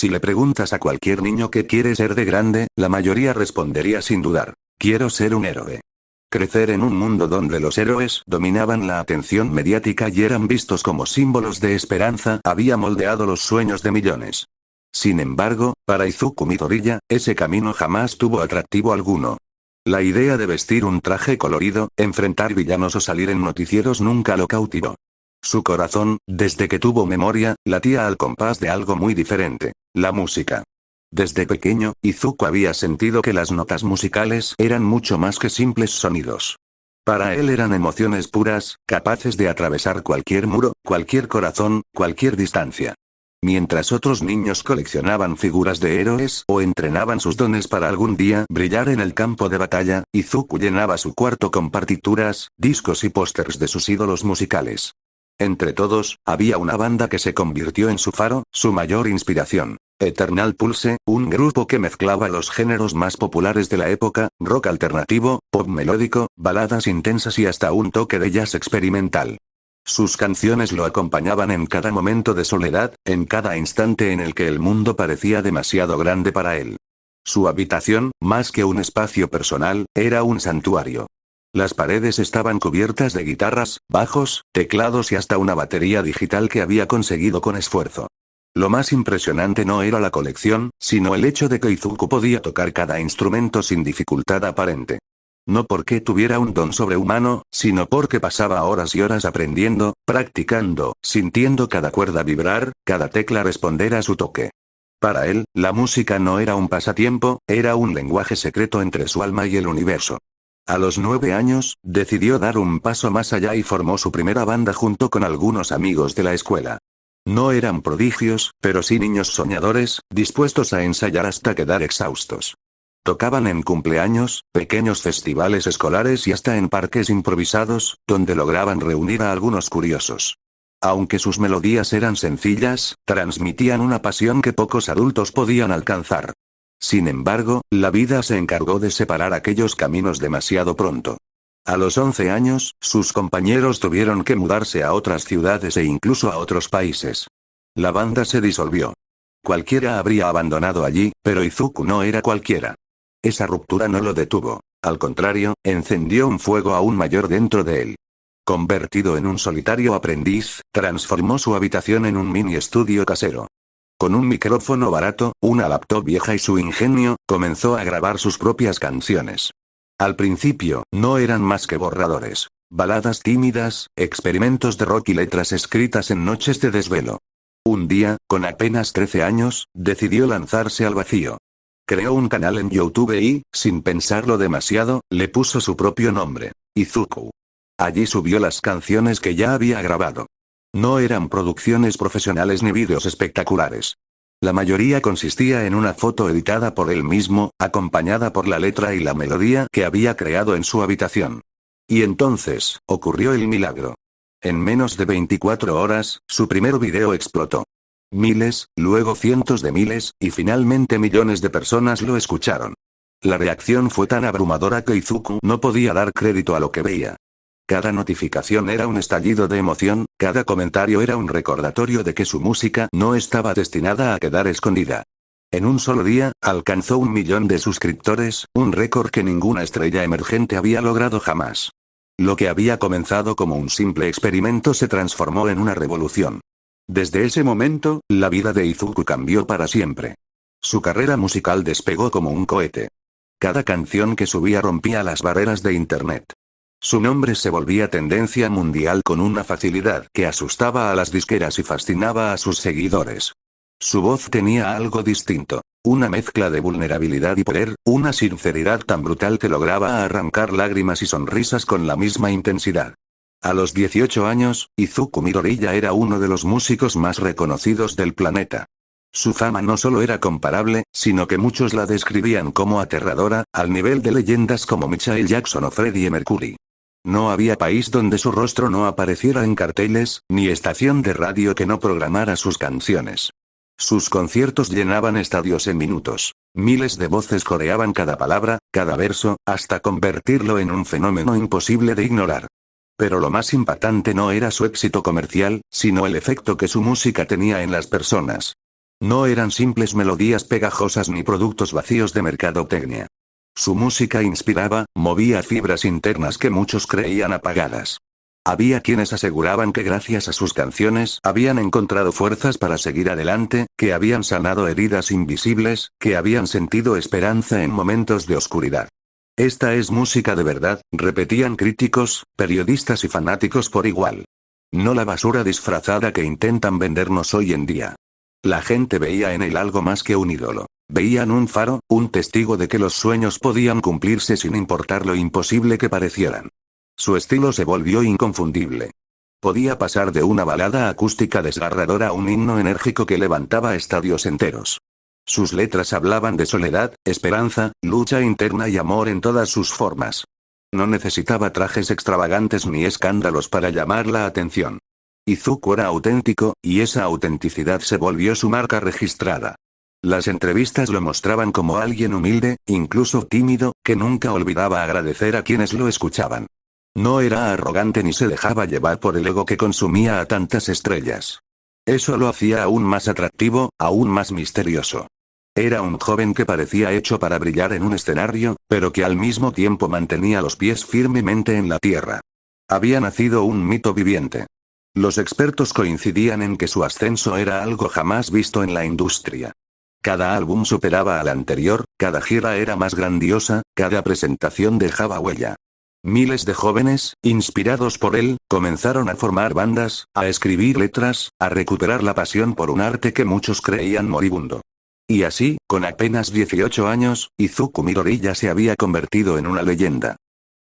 Si le preguntas a cualquier niño qué quiere ser de grande, la mayoría respondería sin dudar: quiero ser un héroe. Crecer en un mundo donde los héroes dominaban la atención mediática y eran vistos como símbolos de esperanza había moldeado los sueños de millones. Sin embargo, para Izuku Midoriya, ese camino jamás tuvo atractivo alguno. La idea de vestir un traje colorido, enfrentar villanos o salir en noticieros nunca lo cautivó. Su corazón, desde que tuvo memoria, latía al compás de algo muy diferente: la música. Desde pequeño, Izuku había sentido que las notas musicales eran mucho más que simples sonidos. Para él eran emociones puras, capaces de atravesar cualquier muro, cualquier corazón, cualquier distancia. Mientras otros niños coleccionaban figuras de héroes o entrenaban sus dones para algún día brillar en el campo de batalla, Izuku llenaba su cuarto con partituras, discos y pósters de sus ídolos musicales. Entre todos, había una banda que se convirtió en su faro, su mayor inspiración: Eternal Pulse, un grupo que mezclaba los géneros más populares de la época: rock alternativo, pop melódico, baladas intensas y hasta un toque de jazz experimental. Sus canciones lo acompañaban en cada momento de soledad, en cada instante en el que el mundo parecía demasiado grande para él. Su habitación, más que un espacio personal, era un santuario. Las paredes estaban cubiertas de guitarras, bajos, teclados y hasta una batería digital que había conseguido con esfuerzo. Lo más impresionante no era la colección, sino el hecho de que Izuku podía tocar cada instrumento sin dificultad aparente. No porque tuviera un don sobrehumano, sino porque pasaba horas y horas aprendiendo, practicando, sintiendo cada cuerda vibrar, cada tecla responder a su toque. Para él, la música no era un pasatiempo, era un lenguaje secreto entre su alma y el universo. A los 9 años, decidió dar un paso más allá y formó su primera banda junto con algunos amigos de la escuela. No eran prodigios, pero sí niños soñadores, dispuestos a ensayar hasta quedar exhaustos. Tocaban en cumpleaños, pequeños festivales escolares y hasta en parques improvisados, donde lograban reunir a algunos curiosos. Aunque sus melodías eran sencillas, transmitían una pasión que pocos adultos podían alcanzar. Sin embargo, la vida se encargó de separar aquellos caminos demasiado pronto. A los 11 años, sus compañeros tuvieron que mudarse a otras ciudades e incluso a otros países. La banda se disolvió. Cualquiera habría abandonado allí, pero Izuku no era cualquiera. Esa ruptura no lo detuvo. Al contrario, encendió un fuego aún mayor dentro de él. Convertido en un solitario aprendiz, transformó su habitación en un mini estudio casero. Con un micrófono barato, una laptop vieja y su ingenio, comenzó a grabar sus propias canciones. Al principio, no eran más que borradores, baladas tímidas, experimentos de rock y letras escritas en noches de desvelo. Un día, con apenas 13 años, decidió lanzarse al vacío. Creó un canal en YouTube y, sin pensarlo demasiado, le puso su propio nombre: Izuku. Allí subió las canciones que ya había grabado. No eran producciones profesionales ni vídeos espectaculares. La mayoría consistía en una foto editada por él mismo, acompañada por la letra y la melodía que había creado en su habitación. Y entonces, ocurrió el milagro. En menos de 24 horas, su primer video explotó. Miles, luego cientos de miles, y finalmente millones de personas lo escucharon. La reacción fue tan abrumadora que Izuku no podía dar crédito a lo que veía. Cada notificación era un estallido de emoción, cada comentario era un recordatorio de que su música no estaba destinada a quedar escondida. En un solo día, alcanzó 1 millón de suscriptores, un récord que ninguna estrella emergente había logrado jamás. Lo que había comenzado como un simple experimento se transformó en una revolución. Desde ese momento, la vida de Izuku cambió para siempre. Su carrera musical despegó como un cohete. Cada canción que subía rompía las barreras de Internet. Su nombre se volvía tendencia mundial con una facilidad que asustaba a las disqueras y fascinaba a sus seguidores. Su voz tenía algo distinto, una mezcla de vulnerabilidad y poder, una sinceridad tan brutal que lograba arrancar lágrimas y sonrisas con la misma intensidad. A los 18 años, Izuku Midoriya era uno de los músicos más reconocidos del planeta. Su fama no solo era comparable, sino que muchos la describían como aterradora, al nivel de leyendas como Michael Jackson o Freddie Mercury. No había país donde su rostro no apareciera en carteles, ni estación de radio que no programara sus canciones. Sus conciertos llenaban estadios en minutos. Miles de voces coreaban cada palabra, cada verso, hasta convertirlo en un fenómeno imposible de ignorar. Pero lo más impactante no era su éxito comercial, sino el efecto que su música tenía en las personas. No eran simples melodías pegajosas ni productos vacíos de mercadotecnia. Su música inspiraba, movía fibras internas que muchos creían apagadas. Había quienes aseguraban que gracias a sus canciones habían encontrado fuerzas para seguir adelante, que habían sanado heridas invisibles, que habían sentido esperanza en momentos de oscuridad. Esta es música de verdad, repetían críticos, periodistas y fanáticos por igual. No la basura disfrazada que intentan vendernos hoy en día. La gente veía en él algo más que un ídolo. Veían un faro, un testigo de que los sueños podían cumplirse sin importar lo imposible que parecieran. Su estilo se volvió inconfundible. Podía pasar de una balada acústica desgarradora a un himno enérgico que levantaba estadios enteros. Sus letras hablaban de soledad, esperanza, lucha interna y amor en todas sus formas. No necesitaba trajes extravagantes ni escándalos para llamar la atención. Izuku era auténtico, y esa autenticidad se volvió su marca registrada. Las entrevistas lo mostraban como alguien humilde, incluso tímido, que nunca olvidaba agradecer a quienes lo escuchaban. No era arrogante ni se dejaba llevar por el ego que consumía a tantas estrellas. Eso lo hacía aún más atractivo, aún más misterioso. Era un joven que parecía hecho para brillar en un escenario, pero que al mismo tiempo mantenía los pies firmemente en la tierra. Había nacido un mito viviente. Los expertos coincidían en que su ascenso era algo jamás visto en la industria. Cada álbum superaba al anterior, cada gira era más grandiosa, cada presentación dejaba huella. Miles de jóvenes, inspirados por él, comenzaron a formar bandas, a escribir letras, a recuperar la pasión por un arte que muchos creían moribundo. Y así, con apenas 18 años, Izuku Midori ya se había convertido en una leyenda.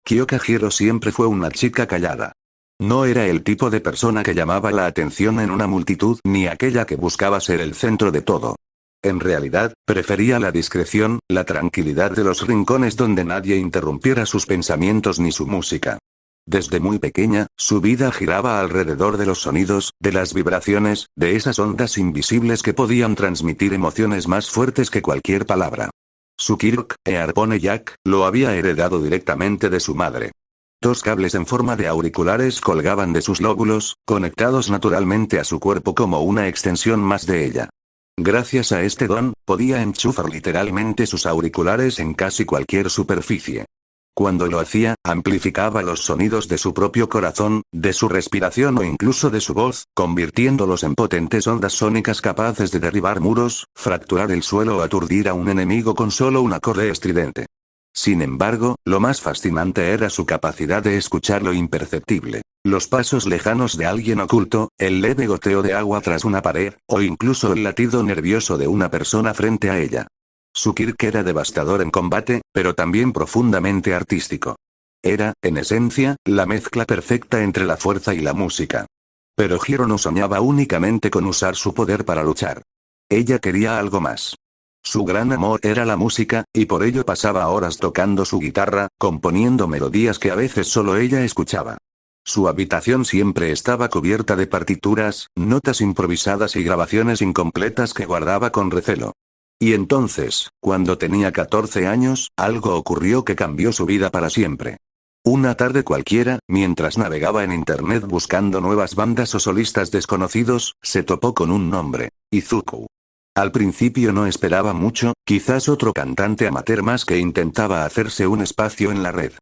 Kyoka Hiro siempre fue una chica callada. No era el tipo de persona que llamaba la atención en una multitud ni aquella que buscaba ser el centro de todo. En realidad, prefería la discreción, la tranquilidad de los rincones donde nadie interrumpiera sus pensamientos ni su música. Desde muy pequeña, su vida giraba alrededor de los sonidos, de las vibraciones, de esas ondas invisibles que podían transmitir emociones más fuertes que cualquier palabra. Su Kirk, Earphone Jack, lo había heredado directamente de su madre. 2 cables en forma de auriculares colgaban de sus lóbulos, conectados naturalmente a su cuerpo como una extensión más de ella. Gracias a este don, podía enchufar literalmente sus auriculares en casi cualquier superficie. Cuando lo hacía, amplificaba los sonidos de su propio corazón, de su respiración o incluso de su voz, convirtiéndolos en potentes ondas sónicas capaces de derribar muros, fracturar el suelo o aturdir a un enemigo con solo un acorde estridente. Sin embargo, lo más fascinante era su capacidad de escuchar lo imperceptible. Los pasos lejanos de alguien oculto, el leve goteo de agua tras una pared, o incluso el latido nervioso de una persona frente a ella. Su Kirk era devastador en combate, pero también profundamente artístico. Era, en esencia, la mezcla perfecta entre la fuerza y la música. Pero Hiro no soñaba únicamente con usar su poder para luchar. Ella quería algo más. Su gran amor era la música, y por ello pasaba horas tocando su guitarra, componiendo melodías que a veces solo ella escuchaba. Su habitación siempre estaba cubierta de partituras, notas improvisadas y grabaciones incompletas que guardaba con recelo. Y entonces, cuando tenía 14 años, algo ocurrió que cambió su vida para siempre. Una tarde cualquiera, mientras navegaba en internet buscando nuevas bandas o solistas desconocidos, se topó con un nombre: Izuku. Al principio no esperaba mucho, quizás otro cantante amateur más que intentaba hacerse un espacio en la red.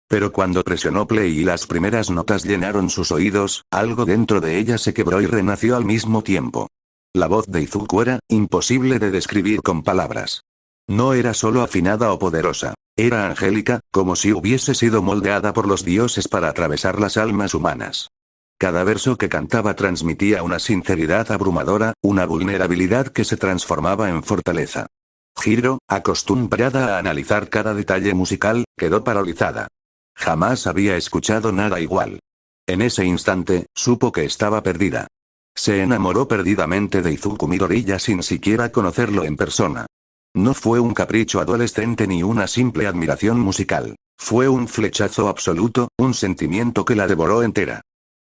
Pero cuando presionó play y las primeras notas llenaron sus oídos, algo dentro de ella se quebró y renació al mismo tiempo. La voz de Izuku era imposible de describir con palabras. No era solo afinada o poderosa, era angélica, como si hubiese sido moldeada por los dioses para atravesar las almas humanas. Cada verso que cantaba transmitía una sinceridad abrumadora, una vulnerabilidad que se transformaba en fortaleza. Hiro, acostumbrada a analizar cada detalle musical, quedó paralizada. Jamás había escuchado nada igual. En ese instante, supo que estaba perdida. Se enamoró perdidamente de Izuku Midori ya sin siquiera conocerlo en persona. No fue un capricho adolescente ni una simple admiración musical. Fue un flechazo absoluto, un sentimiento que la devoró entera.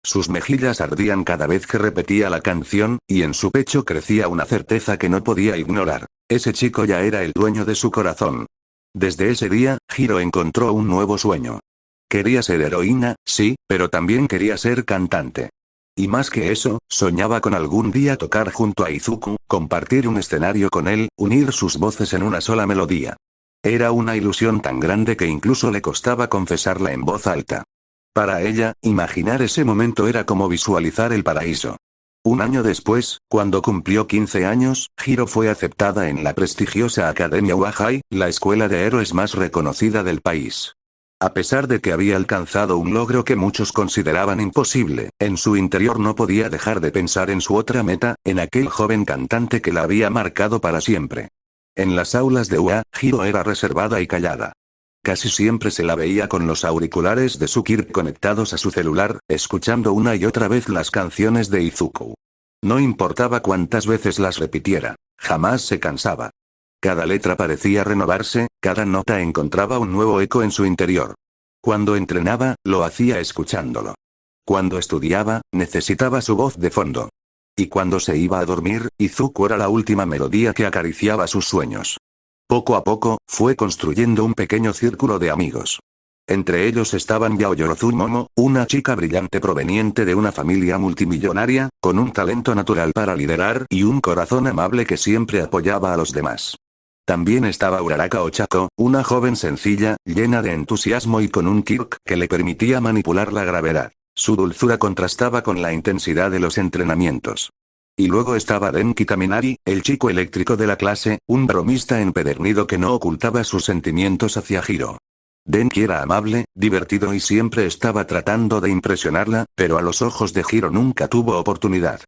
Sus mejillas ardían cada vez que repetía la canción, y en su pecho crecía una certeza que no podía ignorar. Ese chico ya era el dueño de su corazón. Desde ese día, Hiro encontró un nuevo sueño. Quería ser heroína, sí, pero también quería ser cantante. Y más que eso, soñaba con algún día tocar junto a Izuku, compartir un escenario con él, unir sus voces en una sola melodía. Era una ilusión tan grande que incluso le costaba confesarla en voz alta. Para ella, imaginar ese momento era como visualizar el paraíso. Un año después, cuando cumplió 15 años, Hiro fue aceptada en la prestigiosa Academia Wahai, la escuela de héroes más reconocida del país. A pesar de que había alcanzado un logro que muchos consideraban imposible, en su interior no podía dejar de pensar en su otra meta, en aquel joven cantante que la había marcado para siempre. En las aulas de UA, Hiro era reservada y callada. Casi siempre se la veía con los auriculares de su Kirk conectados a su celular, escuchando una y otra vez las canciones de Izuku. No importaba cuántas veces las repitiera, jamás se cansaba. Cada letra parecía renovarse, cada nota encontraba un nuevo eco en su interior. Cuando entrenaba, lo hacía escuchándolo. Cuando estudiaba, necesitaba su voz de fondo. Y cuando se iba a dormir, Izuku era la última melodía que acariciaba sus sueños. Poco a poco, fue construyendo un pequeño círculo de amigos. Entre ellos estaban Yaoyorozu Momo, una chica brillante proveniente de una familia multimillonaria, con un talento natural para liderar y un corazón amable que siempre apoyaba a los demás. También estaba Uraraka Ochako, una joven sencilla, llena de entusiasmo y con un Kirk que le permitía manipular la gravedad. Su dulzura contrastaba con la intensidad de los entrenamientos. Y luego estaba Denki Kaminari, el chico eléctrico de la clase, un bromista empedernido que no ocultaba sus sentimientos hacia Hiro. Denki era amable, divertido y siempre estaba tratando de impresionarla, pero a los ojos de Hiro nunca tuvo oportunidad.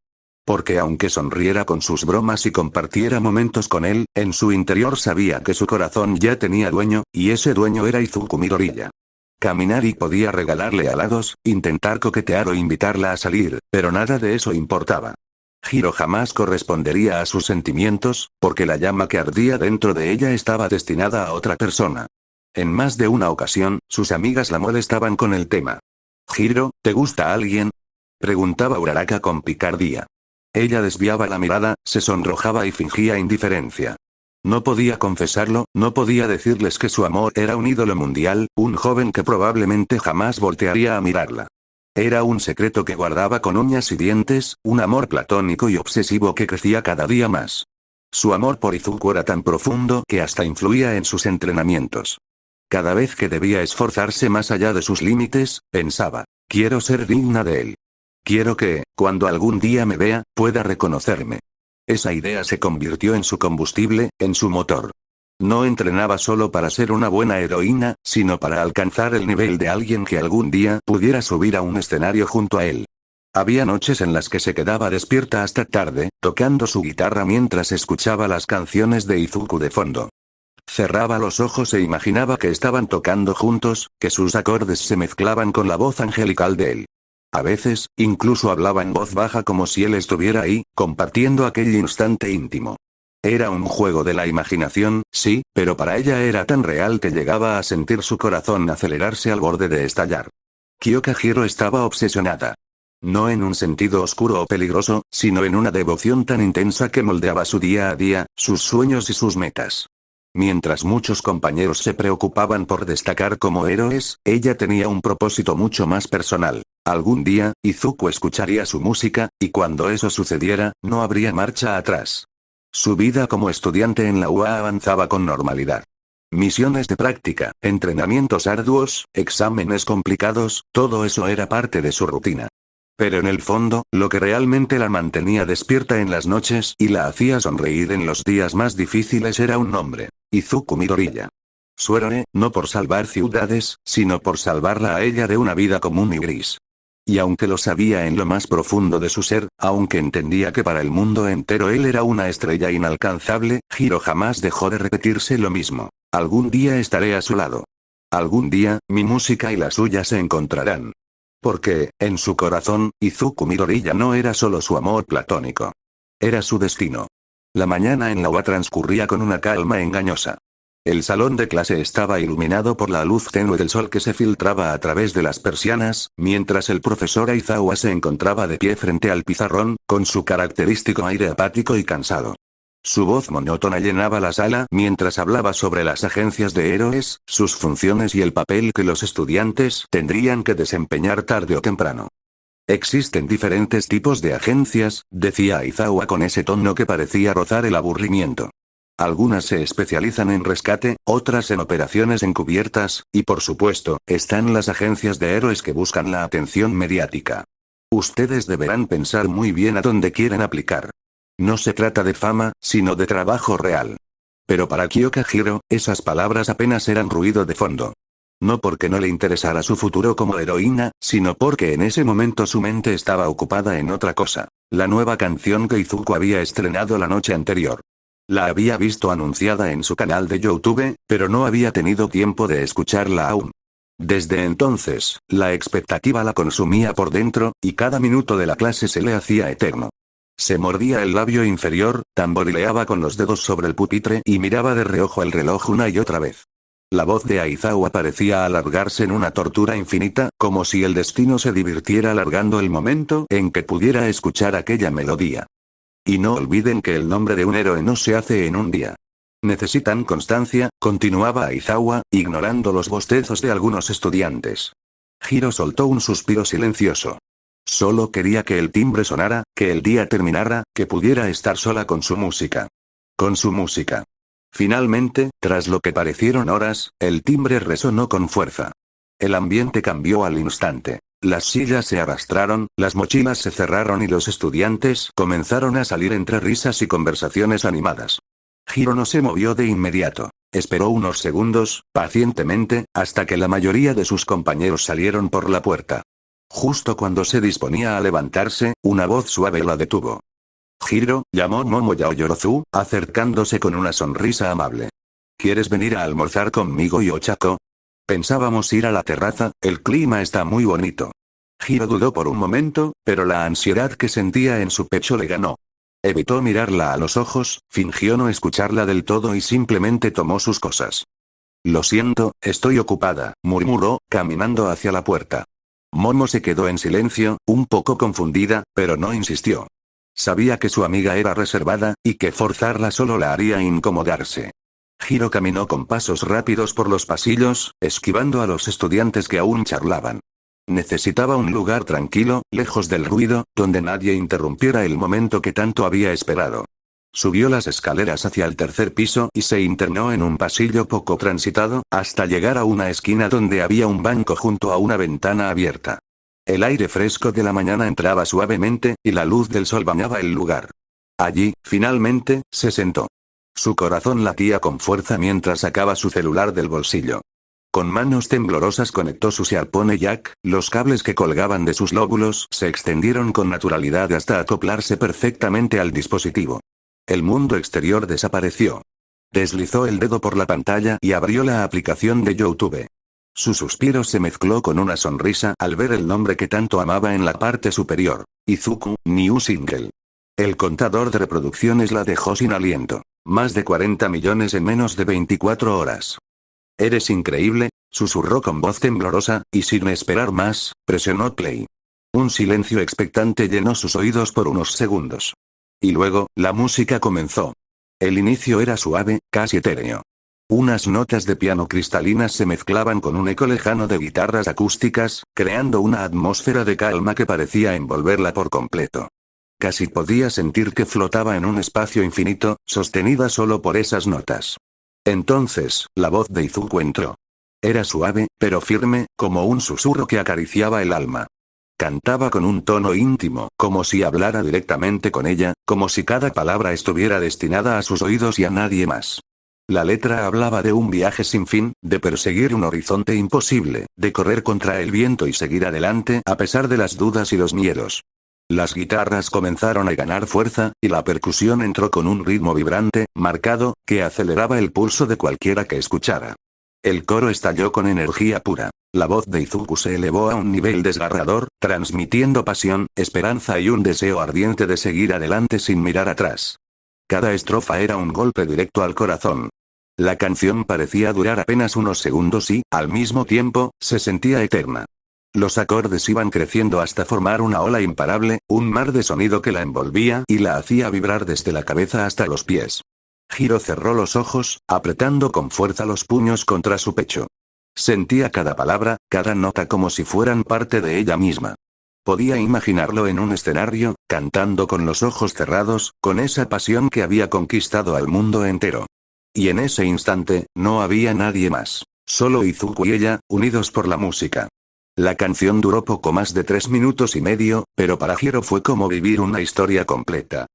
Porque aunque sonriera con sus bromas y compartiera momentos con él, en su interior sabía que su corazón ya tenía dueño, y ese dueño era Izuku Midoriya. Kaminari podía regalarle halagos, intentar coquetear o invitarla a salir, pero nada de eso importaba. Hiro jamás correspondería a sus sentimientos, porque la llama que ardía dentro de ella estaba destinada a otra persona. En más de una ocasión, sus amigas la molestaban con el tema. «Hiro, ¿te gusta alguien?», preguntaba Uraraka con picardía. Ella desviaba la mirada, se sonrojaba y fingía indiferencia. No podía confesarlo, no podía decirles que su amor era un ídolo mundial, un joven que probablemente jamás voltearía a mirarla. Era un secreto que guardaba con uñas y dientes, un amor platónico y obsesivo que crecía cada día más. Su amor por Izuku era tan profundo que hasta influía en sus entrenamientos. Cada vez que debía esforzarse más allá de sus límites, pensaba, quiero ser digna de él. Quiero que, cuando algún día me vea, pueda reconocerme. Esa idea se convirtió en su combustible, en su motor. No entrenaba solo para ser una buena heroína, sino para alcanzar el nivel de alguien que algún día pudiera subir a un escenario junto a él. Había noches en las que se quedaba despierta hasta tarde, tocando su guitarra mientras escuchaba las canciones de Izuku de fondo. Cerraba los ojos e imaginaba que estaban tocando juntos, que sus acordes se mezclaban con la voz angelical de él. A veces, incluso hablaba en voz baja como si él estuviera ahí, compartiendo aquel instante íntimo. Era un juego de la imaginación, sí, pero para ella era tan real que llegaba a sentir su corazón acelerarse al borde de estallar. Kyoka Hiro estaba obsesionada. No en un sentido oscuro o peligroso, sino en una devoción tan intensa que moldeaba su día a día, sus sueños y sus metas. Mientras muchos compañeros se preocupaban por destacar como héroes, ella tenía un propósito mucho más personal. Algún día, Izuku escucharía su música, y cuando eso sucediera, no habría marcha atrás. Su vida como estudiante en la UA avanzaba con normalidad. Misiones de práctica, entrenamientos arduos, exámenes complicados, todo eso era parte de su rutina. Pero en el fondo, lo que realmente la mantenía despierta en las noches y la hacía sonreír en los días más difíciles era un nombre: Izuku Midoriya. Su héroe, no por salvar ciudades, sino por salvarla a ella de una vida común y gris. Y aunque lo sabía en lo más profundo de su ser, aunque entendía que para el mundo entero él era una estrella inalcanzable, Hiro jamás dejó de repetirse lo mismo: algún día estaré a su lado. Algún día, mi música y la suya se encontrarán. Porque, en su corazón, Izuku Midoriya no era solo su amor platónico. Era su destino. La mañana en la UA transcurría con una calma engañosa. El salón de clase estaba iluminado por la luz tenue del sol que se filtraba a través de las persianas, mientras el profesor Aizawa se encontraba de pie frente al pizarrón, con su característico aire apático y cansado. Su voz monótona llenaba la sala mientras hablaba sobre las agencias de héroes, sus funciones y el papel que los estudiantes tendrían que desempeñar tarde o temprano. Existen diferentes tipos de agencias, decía Aizawa con ese tono que parecía rozar el aburrimiento. Algunas se especializan en rescate, otras en operaciones encubiertas, y por supuesto, están las agencias de héroes que buscan la atención mediática. Ustedes deberán pensar muy bien a dónde quieren aplicar. No se trata de fama, sino de trabajo real. Pero para Kyoka Hiro, esas palabras apenas eran ruido de fondo. No porque no le interesara su futuro como heroína, sino porque en ese momento su mente estaba ocupada en otra cosa. La nueva canción que Izuku había estrenado la noche anterior. La había visto anunciada en su canal de YouTube, pero no había tenido tiempo de escucharla aún. Desde entonces, la expectativa la consumía por dentro, y cada minuto de la clase se le hacía eterno. Se mordía el labio inferior, tamborileaba con los dedos sobre el pupitre y miraba de reojo el reloj una y otra vez. La voz de Aizawa parecía alargarse en una tortura infinita, como si el destino se divirtiera alargando el momento en que pudiera escuchar aquella melodía. Y no olviden que el nombre de un héroe no se hace en un día. Necesitan constancia, continuaba Aizawa, ignorando los bostezos de algunos estudiantes. Hiro soltó un suspiro silencioso. Solo quería que el timbre sonara, que el día terminara, que pudiera estar sola con su música. Con su música. Finalmente, tras lo que parecieron horas, el timbre resonó con fuerza. El ambiente cambió al instante. Las sillas se arrastraron, las mochilas se cerraron y los estudiantes comenzaron a salir entre risas y conversaciones animadas. Hiro no se movió de inmediato. Esperó unos segundos, pacientemente, hasta que la mayoría de sus compañeros salieron por la puerta. Justo cuando se disponía a levantarse, una voz suave la detuvo. «Hiro», llamó Momo Yaoyorozu, acercándose con una sonrisa amable. «¿Quieres venir a almorzar conmigo y Ochako? Pensábamos ir a la terraza, el clima está muy bonito». Hiro dudó por un momento, pero la ansiedad que sentía en su pecho le ganó. Evitó mirarla a los ojos, fingió no escucharla del todo y simplemente tomó sus cosas. «Lo siento, estoy ocupada», murmuró, caminando hacia la puerta. Momo se quedó en silencio, un poco confundida, pero no insistió. Sabía que su amiga era reservada, y que forzarla solo la haría incomodarse. Hiro caminó con pasos rápidos por los pasillos, esquivando a los estudiantes que aún charlaban. Necesitaba un lugar tranquilo, lejos del ruido, donde nadie interrumpiera el momento que tanto había esperado. Subió las escaleras hacia el tercer piso y se internó en un pasillo poco transitado, hasta llegar a una esquina donde había un banco junto a una ventana abierta. El aire fresco de la mañana entraba suavemente, y la luz del sol bañaba el lugar. Allí, finalmente, se sentó. Su corazón latía con fuerza mientras sacaba su celular del bolsillo. Con manos temblorosas conectó su Sharpone Jack, los cables que colgaban de sus lóbulos se extendieron con naturalidad hasta acoplarse perfectamente al dispositivo. El mundo exterior desapareció. Deslizó el dedo por la pantalla y abrió la aplicación de YouTube. Su suspiro se mezcló con una sonrisa al ver el nombre que tanto amaba en la parte superior. Izuku, New Single. El contador de reproducciones la dejó sin aliento. Más de 40 millones en menos de 24 horas. «Eres increíble», susurró con voz temblorosa, y sin esperar más, presionó play. Un silencio expectante llenó sus oídos por unos segundos. Y luego, la música comenzó. El inicio era suave, casi etéreo. Unas notas de piano cristalinas se mezclaban con un eco lejano de guitarras acústicas, creando una atmósfera de calma que parecía envolverla por completo. Casi podía sentir que flotaba en un espacio infinito, sostenida solo por esas notas. Entonces, la voz de Izuku entró. Era suave, pero firme, como un susurro que acariciaba el alma. Cantaba con un tono íntimo, como si hablara directamente con ella, como si cada palabra estuviera destinada a sus oídos y a nadie más. La letra hablaba de un viaje sin fin, de perseguir un horizonte imposible, de correr contra el viento y seguir adelante a pesar de las dudas y los miedos. Las guitarras comenzaron a ganar fuerza, y la percusión entró con un ritmo vibrante, marcado, que aceleraba el pulso de cualquiera que escuchara. El coro estalló con energía pura. La voz de Izuku se elevó a un nivel desgarrador, transmitiendo pasión, esperanza y un deseo ardiente de seguir adelante sin mirar atrás. Cada estrofa era un golpe directo al corazón. La canción parecía durar apenas unos segundos y, al mismo tiempo, se sentía eterna. Los acordes iban creciendo hasta formar una ola imparable, un mar de sonido que la envolvía y la hacía vibrar desde la cabeza hasta los pies. Hiro cerró los ojos, apretando con fuerza los puños contra su pecho. Sentía cada palabra, cada nota como si fueran parte de ella misma. Podía imaginarlo en un escenario, cantando con los ojos cerrados, con esa pasión que había conquistado al mundo entero. Y en ese instante, no había nadie más. Solo Izuku y ella, unidos por la música. La canción duró poco más de 3 minutos y medio, pero para Hiro fue como vivir una historia completa.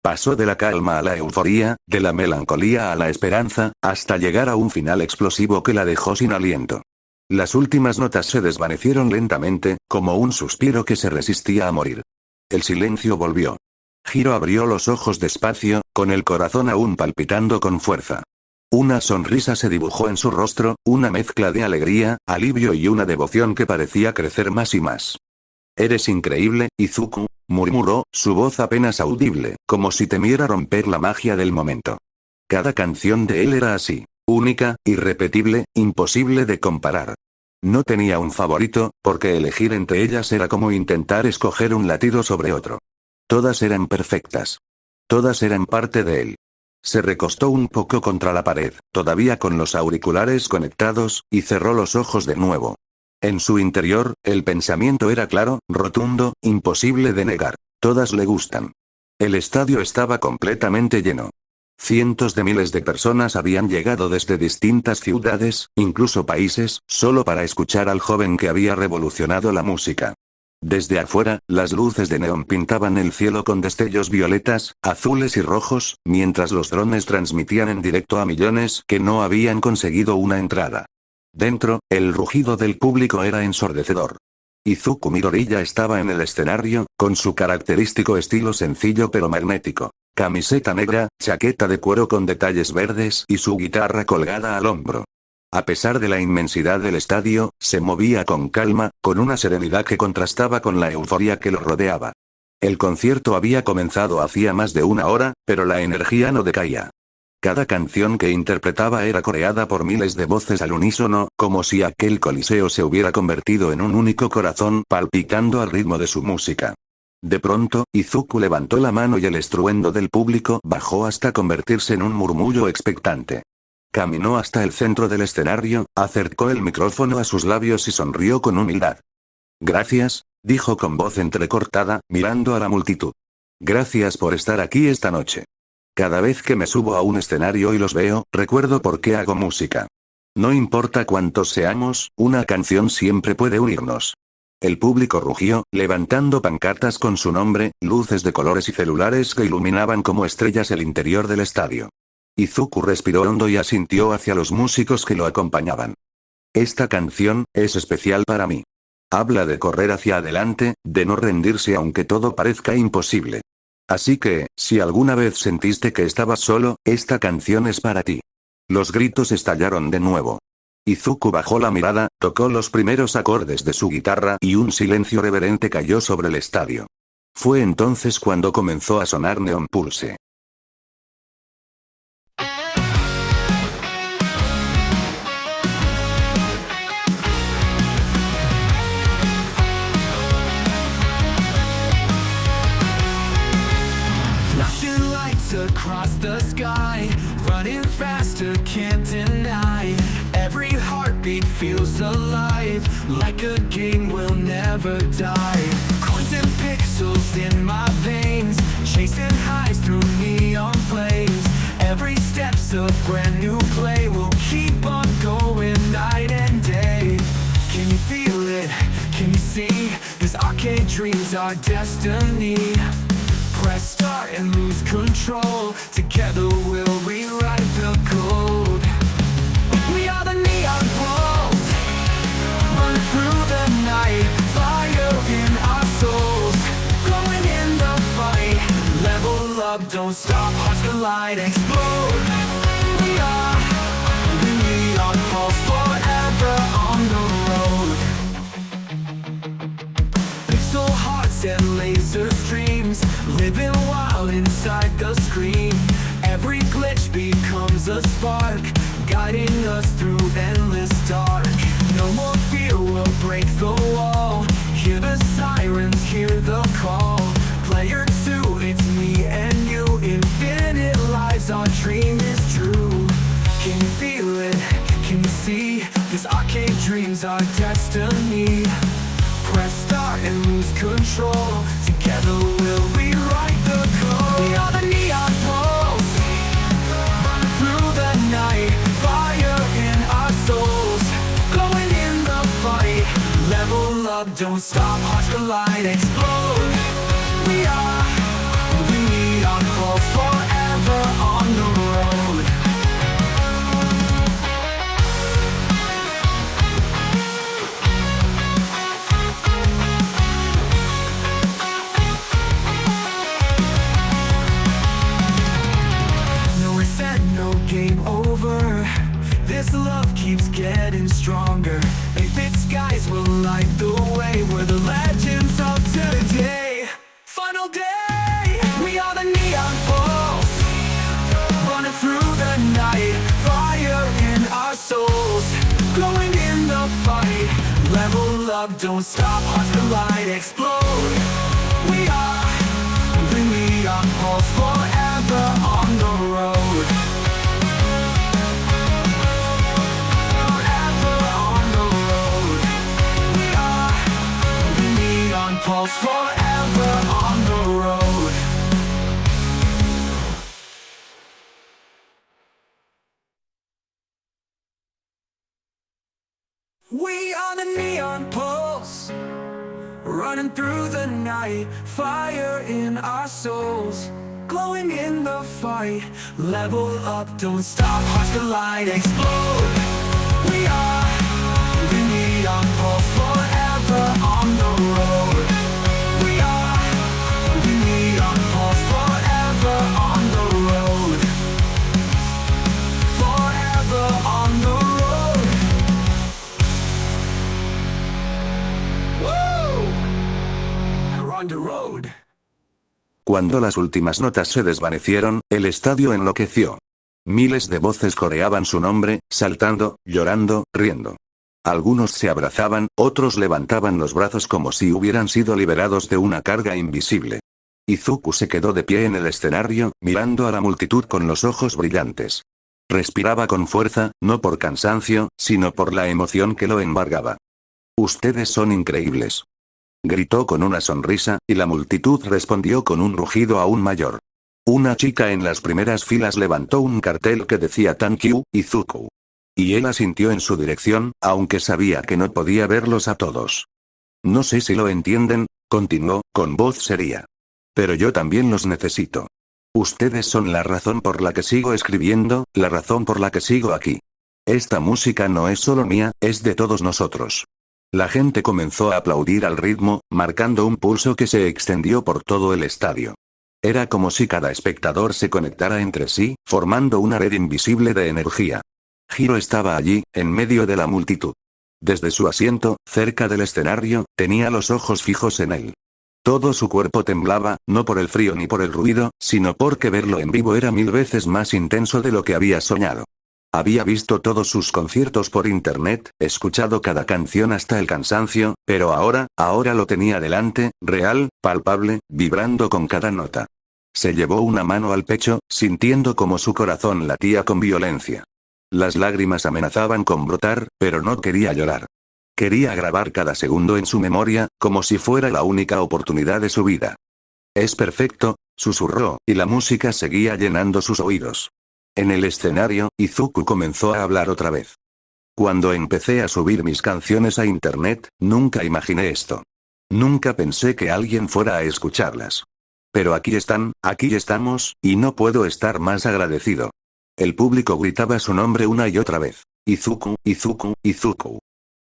Pasó de la calma a la euforía, de la melancolía a la esperanza, hasta llegar a un final explosivo que la dejó sin aliento. Las últimas notas se desvanecieron lentamente, como un suspiro que se resistía a morir. El silencio volvió. Hiro abrió los ojos despacio, con el corazón aún palpitando con fuerza. Una sonrisa se dibujó en su rostro, una mezcla de alegría, alivio y una devoción que parecía crecer más y más. «Eres increíble, Izuku», murmuró, su voz apenas audible, como si temiera romper la magia del momento. Cada canción de él era así, única, irrepetible, imposible de comparar. No tenía un favorito, porque elegir entre ellas era como intentar escoger un latido sobre otro. Todas eran perfectas. Todas eran parte de él. Se recostó un poco contra la pared, todavía con los auriculares conectados, y cerró los ojos de nuevo. En su interior, el pensamiento era claro, rotundo, imposible de negar. Todas le gustan. El estadio estaba completamente lleno. Cientos de miles de personas habían llegado desde distintas ciudades, incluso países, solo para escuchar al joven que había revolucionado la música. Desde afuera, las luces de neón pintaban el cielo con destellos violetas, azules y rojos, mientras los drones transmitían en directo a millones que no habían conseguido una entrada. Dentro, el rugido del público era ensordecedor. Izuku Midoriya estaba en el escenario, con su característico estilo sencillo pero magnético. Camiseta negra, chaqueta de cuero con detalles verdes y su guitarra colgada al hombro. A pesar de la inmensidad del estadio, se movía con calma, con una serenidad que contrastaba con la euforia que lo rodeaba. El concierto había comenzado hacía más de 1 hora, pero la energía no decaía. Cada canción que interpretaba era coreada por miles de voces al unísono, como si aquel coliseo se hubiera convertido en un único corazón palpitando al ritmo de su música. De pronto, Izuku levantó la mano y el estruendo del público bajó hasta convertirse en un murmullo expectante. Caminó hasta el centro del escenario, acercó el micrófono a sus labios y sonrió con humildad. «Gracias», dijo con voz entrecortada, mirando a la multitud. «Gracias por estar aquí esta noche. Cada vez que me subo a un escenario y los veo, recuerdo por qué hago música. No importa cuántos seamos, una canción siempre puede unirnos». El público rugió, levantando pancartas con su nombre, luces de colores y celulares que iluminaban como estrellas el interior del estadio. Izuku respiró hondo y asintió hacia los músicos que lo acompañaban. «Esta canción es especial para mí. Habla de correr hacia adelante, de no rendirse aunque todo parezca imposible. Así que, si alguna vez sentiste que estabas solo, esta canción es para ti». Los gritos estallaron de nuevo. Izuku bajó la mirada, tocó los primeros acordes de su guitarra y un silencio reverente cayó sobre el estadio. Fue entonces cuando comenzó a sonar Neon Pulse. Across the sky, running faster, can't deny. Every heartbeat feels alive, like a game will never die. Coins and pixels in my veins, chasing highs through neon flames. Every step's a brand new play, we'll keep on going night and day. Can you feel it? Can you see? This arcade dream's our destiny. Press start and lose control. Together we'll rewrite the code. We are the neon wolves, run through the night. Fire in our souls, growing in the fight. Level up, don't stop, hearts collide, explode. We are the neon pulse, forever on the road. Pixel hearts and laser streams, living wild inside the screen. Every glitch becomes a spark, guiding us through endless dark. No more fear, we'll break the wall. Hear the sirens, hear the call. Player 2, it's me and you. Infinite lives, our dream is true. Can you feel it? Can you see? This arcade dream's our destiny. Press start and lose lose control. Together we'll rewrite the code. We are the neon pulse, through the night, fire in our souls, glowing in the fight. Level up, don't stop, hearts collide, explode. We are the neon pulse, forever on the road. No reset, no game over. This love keeps getting stronger. 8-bit skies will light the way. We're the legends of today. Final day. We are the neon pulse, running through the night. Fire in our souls, glowing in the fight. Level up, don't stop, hearts collide, explode. We are the neon pulse, forever on the road. Pulse, forever on the road. We are the neon pulse, running through the night. Fire in our souls, glowing in the fight. Level up, don't stop, hearts collide, explode. We are the neon pulse, forever on the road. We are the neon pulse, forever on the road. Forever on the road. Woo! We're on the road. Cuando las últimas notas se desvanecieron, el estadio enloqueció. Miles de voces coreaban su nombre, saltando, llorando, riendo. Algunos se abrazaban, otros levantaban los brazos como si hubieran sido liberados de una carga invisible. Izuku se quedó de pie en el escenario, mirando a la multitud con los ojos brillantes. Respiraba con fuerza, no por cansancio, sino por la emoción que lo embargaba. «Ustedes son increíbles», gritó con una sonrisa, y la multitud respondió con un rugido aún mayor. Una chica en las primeras filas levantó un cartel que decía «Thank you, Izuku». Y él asintió en su dirección, aunque sabía que no podía verlos a todos. «No sé si lo entienden», continuó, con voz seria. «Pero yo también los necesito. Ustedes son la razón por la que sigo escribiendo, la razón por la que sigo aquí. Esta música no es solo mía, es de todos nosotros». La gente comenzó a aplaudir al ritmo, marcando un pulso que se extendió por todo el estadio. Era como si cada espectador se conectara entre sí, formando una red invisible de energía. Hiro estaba allí, en medio de la multitud. Desde su asiento, cerca del escenario, tenía los ojos fijos en él. Todo su cuerpo temblaba, no por el frío ni por el ruido, sino porque verlo en vivo era 1000 veces más intenso de lo que había soñado. Había visto todos sus conciertos por internet, escuchado cada canción hasta el cansancio, pero ahora lo tenía delante, real, palpable, vibrando con cada nota. Se llevó una mano al pecho, sintiendo como su corazón latía con violencia. Las lágrimas amenazaban con brotar, pero no quería llorar. Quería grabar cada segundo en su memoria, como si fuera la única oportunidad de su vida. «Es perfecto», susurró, y la música seguía llenando sus oídos. En el escenario, Izuku comenzó a hablar otra vez. «Cuando empecé a subir mis canciones a internet, nunca imaginé esto. Nunca pensé que alguien fuera a escucharlas. Pero aquí están, aquí estamos, y no puedo estar más agradecido». El público gritaba su nombre una y otra vez. «Izuku, Izuku, Izuku».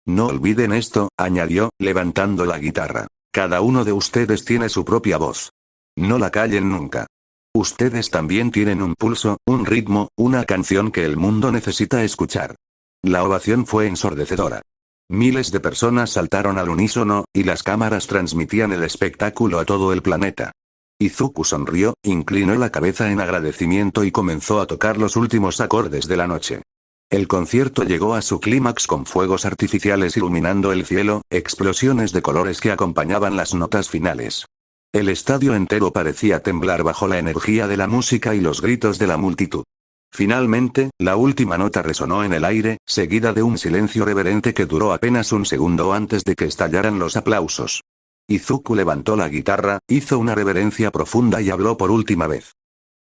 «No olviden esto», añadió, levantando la guitarra. «Cada uno de ustedes tiene su propia voz. No la callen nunca. Ustedes también tienen un pulso, un ritmo, una canción que el mundo necesita escuchar». La ovación fue ensordecedora. Miles de personas saltaron al unísono, y las cámaras transmitían el espectáculo a todo el planeta. Izuku sonrió, inclinó la cabeza en agradecimiento y comenzó a tocar los últimos acordes de la noche. El concierto llegó a su clímax con fuegos artificiales iluminando el cielo, explosiones de colores que acompañaban las notas finales. El estadio entero parecía temblar bajo la energía de la música y los gritos de la multitud. Finalmente, la última nota resonó en el aire, seguida de un silencio reverente que duró apenas un segundo antes de que estallaran los aplausos. Izuku levantó la guitarra, hizo una reverencia profunda y habló por última vez.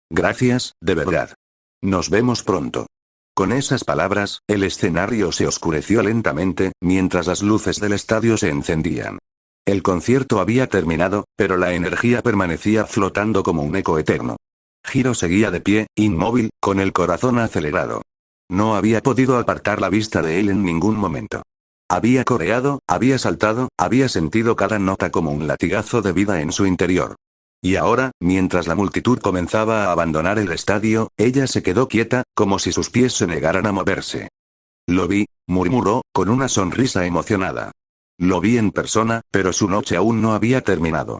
Gracias, de verdad. Nos vemos pronto. Con esas palabras, el escenario se oscureció lentamente, mientras las luces del estadio se encendían. El concierto había terminado, pero la energía permanecía flotando como un eco eterno. Hiro seguía de pie, inmóvil, con el corazón acelerado. No había podido apartar la vista de él en ningún momento. Había coreado, había saltado, había sentido cada nota como un latigazo de vida en su interior. Y ahora, mientras la multitud comenzaba a abandonar el estadio, ella se quedó quieta, como si sus pies se negaran a moverse. Lo vi, murmuró, con una sonrisa emocionada. Lo vi en persona, pero su noche aún no había terminado.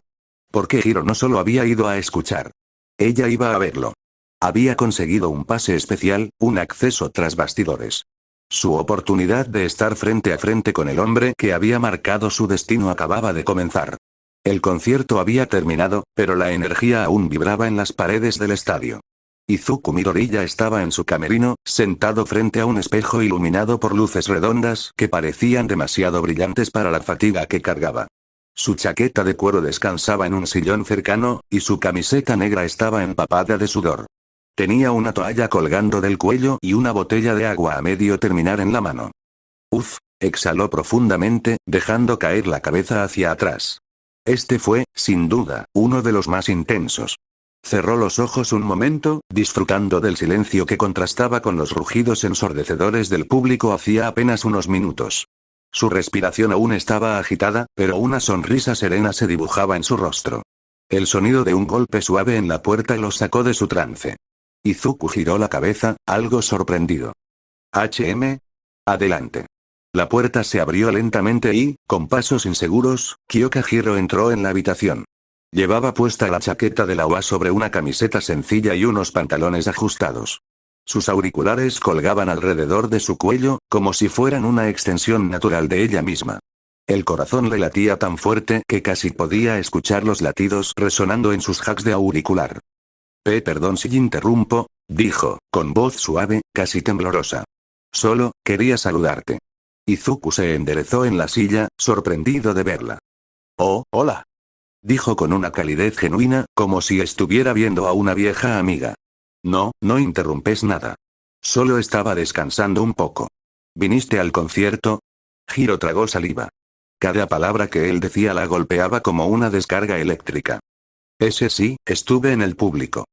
Porque Hiro no solo había ido a escuchar. Ella iba a verlo. Había conseguido un pase especial, un acceso tras bastidores. Su oportunidad de estar frente a frente con el hombre que había marcado su destino acababa de comenzar. El concierto había terminado, pero la energía aún vibraba en las paredes del estadio. Izuku Midoriya estaba en su camerino, sentado frente a un espejo iluminado por luces redondas que parecían demasiado brillantes para la fatiga que cargaba. Su chaqueta de cuero descansaba en un sillón cercano, y su camiseta negra estaba empapada de sudor. Tenía una toalla colgando del cuello y una botella de agua a medio terminar en la mano. Uf, exhaló profundamente, dejando caer la cabeza hacia atrás. Este fue, sin duda, uno de los más intensos. Cerró los ojos un momento, disfrutando del silencio que contrastaba con los rugidos ensordecedores del público hacía apenas unos minutos. Su respiración aún estaba agitada, pero una sonrisa serena se dibujaba en su rostro. El sonido de un golpe suave en la puerta lo sacó de su trance. Izuku giró la cabeza, algo sorprendido. Adelante. La puerta se abrió lentamente y, con pasos inseguros, Kyoka Hiro entró en la habitación. Llevaba puesta la chaqueta de la OA sobre una camiseta sencilla y unos pantalones ajustados. Sus auriculares colgaban alrededor de su cuello, como si fueran una extensión natural de ella misma. El corazón le latía tan fuerte que casi podía escuchar los latidos resonando en sus jacks de auricular. Perdón si interrumpo, dijo, con voz suave, casi temblorosa. Solo, quería saludarte. Izuku se enderezó en la silla, sorprendido de verla. Oh, hola. Dijo con una calidez genuina, como si estuviera viendo a una vieja amiga. No interrumpes nada. Solo estaba descansando un poco. ¿Viniste al concierto? Hiro tragó saliva. Cada palabra que él decía la golpeaba como una descarga eléctrica. Ese sí, estuve en el público.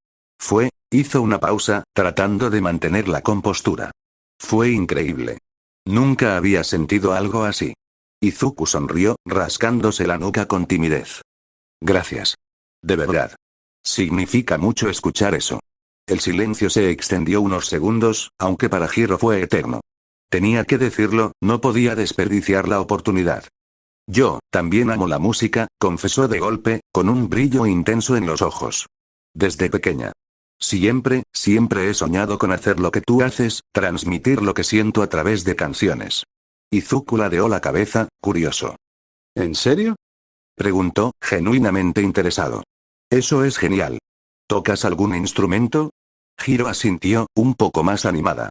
Hizo una pausa, tratando de mantener la compostura. Fue increíble. Nunca había sentido algo así. Izuku sonrió, rascándose la nuca con timidez. Gracias. De verdad. Significa mucho escuchar eso. El silencio se extendió unos segundos, aunque para Hiro fue eterno. Tenía que decirlo, no podía desperdiciar la oportunidad. Yo, también amo la música, confesó de golpe, con un brillo intenso en los ojos. Desde pequeña. Siempre he soñado con hacer lo que tú haces, transmitir lo que siento a través de canciones. Izuku ladeó la cabeza, curioso. ¿En serio? Preguntó, genuinamente interesado. Eso es genial. ¿Tocas algún instrumento? Hiro asintió, un poco más animada.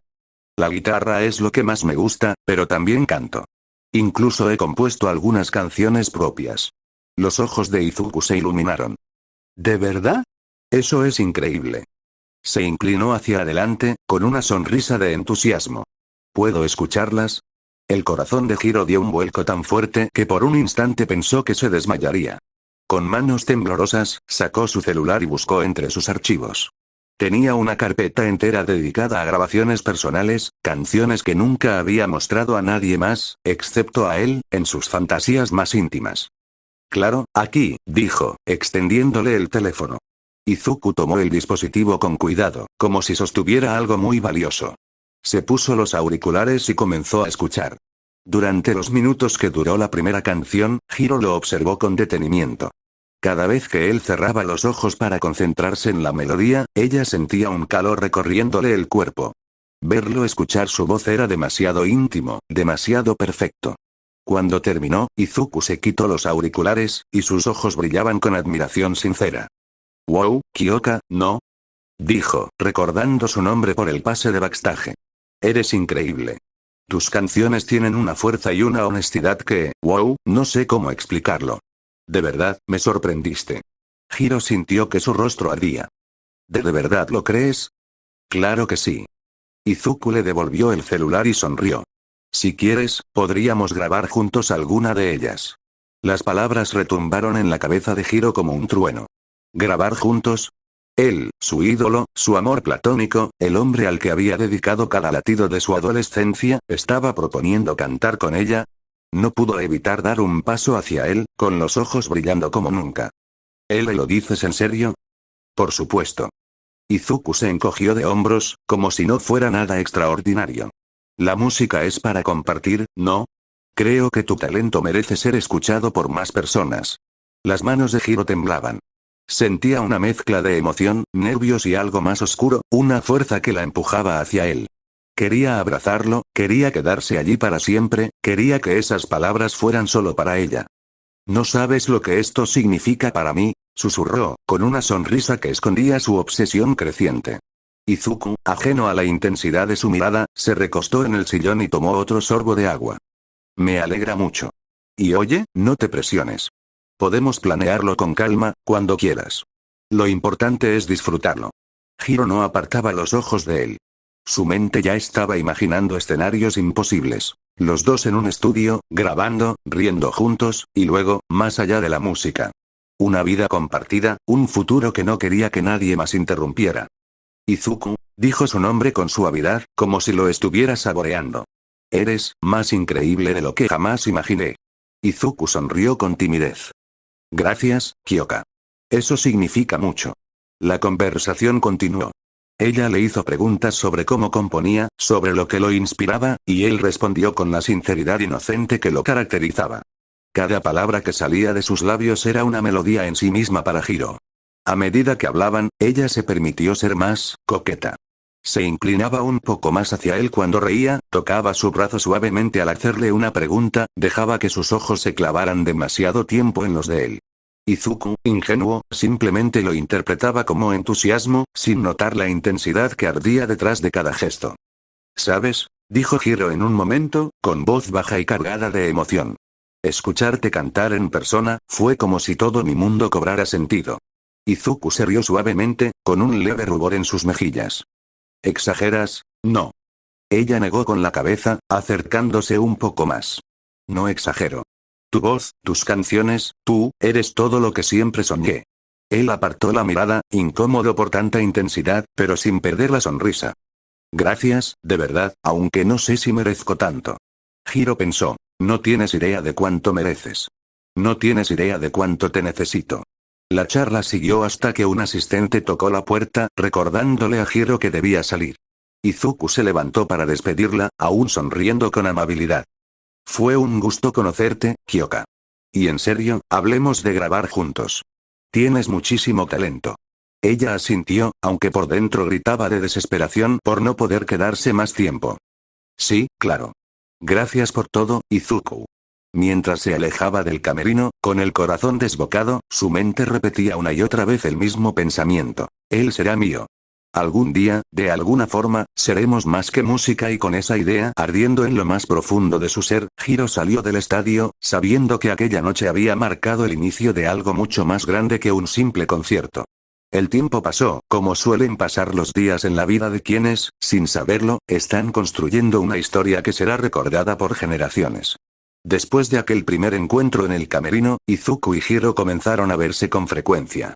La guitarra es lo que más me gusta, pero también canto. Incluso he compuesto algunas canciones propias. Los ojos de Izuku se iluminaron. ¿De verdad? Eso es increíble. Se inclinó hacia adelante, con una sonrisa de entusiasmo. ¿Puedo escucharlas? El corazón de Hiro dio un vuelco tan fuerte que por un instante pensó que se desmayaría. Con manos temblorosas, sacó su celular y buscó entre sus archivos. Tenía una carpeta entera dedicada a grabaciones personales, canciones que nunca había mostrado a nadie más, excepto a él, en sus fantasías más íntimas. Claro, aquí, dijo, extendiéndole el teléfono. Izuku tomó el dispositivo con cuidado, como si sostuviera algo muy valioso. Se puso los auriculares y comenzó a escuchar. Durante los minutos que duró la primera canción, Hiro lo observó con detenimiento. Cada vez que él cerraba los ojos para concentrarse en la melodía, ella sentía un calor recorriéndole el cuerpo. Verlo escuchar su voz era demasiado íntimo, demasiado perfecto. Cuando terminó, Izuku se quitó los auriculares, y sus ojos brillaban con admiración sincera. «Wow, Kyoka, ¿no?», dijo, recordando su nombre por el pase de backstage. «Eres increíble. Tus canciones tienen una fuerza y una honestidad que, wow, no sé cómo explicarlo. de verdad, me sorprendiste. Hiro sintió que su rostro ardía. ¿De verdad lo crees? Claro que sí. Izuku le devolvió el celular y sonrió. Si quieres, podríamos grabar juntos alguna de ellas. Las palabras retumbaron en la cabeza de Hiro como un trueno. ¿Grabar juntos? Él, su ídolo, su amor platónico, el hombre al que había dedicado cada latido de su adolescencia, estaba proponiendo cantar con ella. No pudo evitar dar un paso hacia él, con los ojos brillando como nunca. ¿Él lo dices en serio? Por supuesto. Izuku se encogió de hombros, como si no fuera nada extraordinario. La música es para compartir, ¿no? Creo que tu talento merece ser escuchado por más personas. Las manos de Hiro temblaban. Sentía una mezcla de emoción, nervios y algo más oscuro, una fuerza que la empujaba hacia él. Quería abrazarlo, quería quedarse allí para siempre, quería que esas palabras fueran solo para ella. No sabes lo que esto significa para mí, susurró, con una sonrisa que escondía su obsesión creciente. Izuku, ajeno a la intensidad de su mirada, se recostó en el sillón y tomó otro sorbo de agua. Me alegra mucho. Y oye, no te presiones. Podemos planearlo con calma, cuando quieras. Lo importante es disfrutarlo. Hiro no apartaba los ojos de él. Su mente ya estaba imaginando escenarios imposibles. Los dos en un estudio, grabando, riendo juntos, y luego, más allá de la música. Una vida compartida, un futuro que no quería que nadie más interrumpiera. Izuku, dijo su nombre con suavidad, como si lo estuviera saboreando. Eres más increíble de lo que jamás imaginé. Izuku sonrió con timidez. Gracias, Kyoka. Eso significa mucho. La conversación continuó. Ella le hizo preguntas sobre cómo componía, sobre lo que lo inspiraba, y él respondió con la sinceridad inocente que lo caracterizaba. Cada palabra que salía de sus labios era una melodía en sí misma para Hiro. A medida que hablaban, ella se permitió ser más coqueta. Se inclinaba un poco más hacia él cuando reía, tocaba su brazo suavemente al hacerle una pregunta, dejaba que sus ojos se clavaran demasiado tiempo en los de él. Izuku, ingenuo, simplemente lo interpretaba como entusiasmo, sin notar la intensidad que ardía detrás de cada gesto. ¿Sabes?, dijo Hiro en un momento, con voz baja y cargada de emoción. Escucharte cantar en persona, fue como si todo mi mundo cobrara sentido. Izuku se rió suavemente, con un leve rubor en sus mejillas. ¿Exageras? No. Ella negó con la cabeza, acercándose un poco más. No exagero. Tu voz, tus canciones, tú, eres todo lo que siempre soñé. Él apartó la mirada, incómodo por tanta intensidad, pero sin perder la sonrisa. Gracias, de verdad, aunque no sé si merezco tanto. Hiro pensó, no tienes idea de cuánto mereces. No tienes idea de cuánto te necesito. La charla siguió hasta que un asistente tocó la puerta, recordándole a Hiro que debía salir. Izuku se levantó para despedirla, aún sonriendo con amabilidad. Fue un gusto conocerte, Kyoka. Y en serio, hablemos de grabar juntos. Tienes muchísimo talento. Ella asintió, aunque por dentro gritaba de desesperación por no poder quedarse más tiempo. Sí, claro. Gracias por todo, Izuku. Mientras se alejaba del camerino, con el corazón desbocado, su mente repetía una y otra vez el mismo pensamiento. Él será mío. Algún día, de alguna forma, seremos más que música, y con esa idea ardiendo en lo más profundo de su ser, Hiro salió del estadio, sabiendo que aquella noche había marcado el inicio de algo mucho más grande que un simple concierto. El tiempo pasó, como suelen pasar los días en la vida de quienes, sin saberlo, están construyendo una historia que será recordada por generaciones. Después de aquel primer encuentro en el camerino, Izuku y Hiro comenzaron a verse con frecuencia.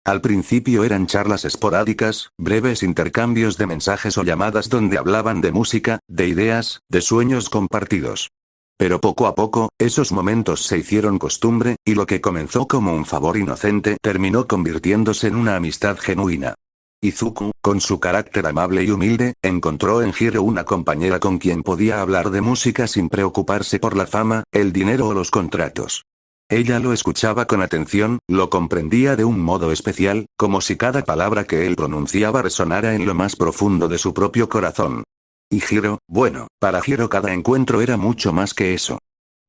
Al principio eran charlas esporádicas, breves intercambios de mensajes o llamadas donde hablaban de música, de ideas, de sueños compartidos. Pero poco a poco, esos momentos se hicieron costumbre, y lo que comenzó como un favor inocente terminó convirtiéndose en una amistad genuina. Izuku, con su carácter amable y humilde, encontró en Hiro una compañera con quien podía hablar de música sin preocuparse por la fama, el dinero o los contratos. Ella lo escuchaba con atención, lo comprendía de un modo especial, como si cada palabra que él pronunciaba resonara en lo más profundo de su propio corazón. Y Hiro, bueno, para Hiro cada encuentro era mucho más que eso.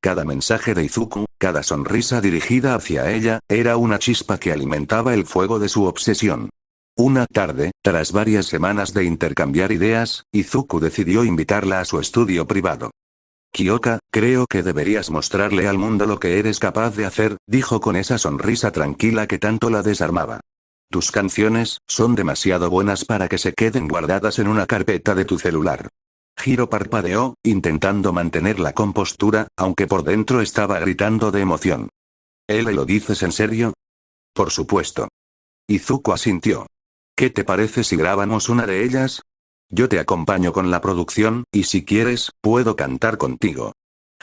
Cada mensaje de Izuku, cada sonrisa dirigida hacia ella, era una chispa que alimentaba el fuego de su obsesión. Una tarde, tras varias semanas de intercambiar ideas, Izuku decidió invitarla a su estudio privado. Kyoka, Creo que deberías mostrarle al mundo lo que eres capaz de hacer, dijo con esa sonrisa tranquila que tanto la desarmaba. Tus canciones son demasiado buenas para que se queden guardadas en una carpeta de tu celular. Hiro parpadeó, intentando mantener la compostura, aunque por dentro estaba gritando de emoción. ¿Lo dices en serio? Por supuesto. Izuku asintió. ¿Qué te parece si grabamos una de ellas? Yo te acompaño con la producción, y si quieres, puedo cantar contigo.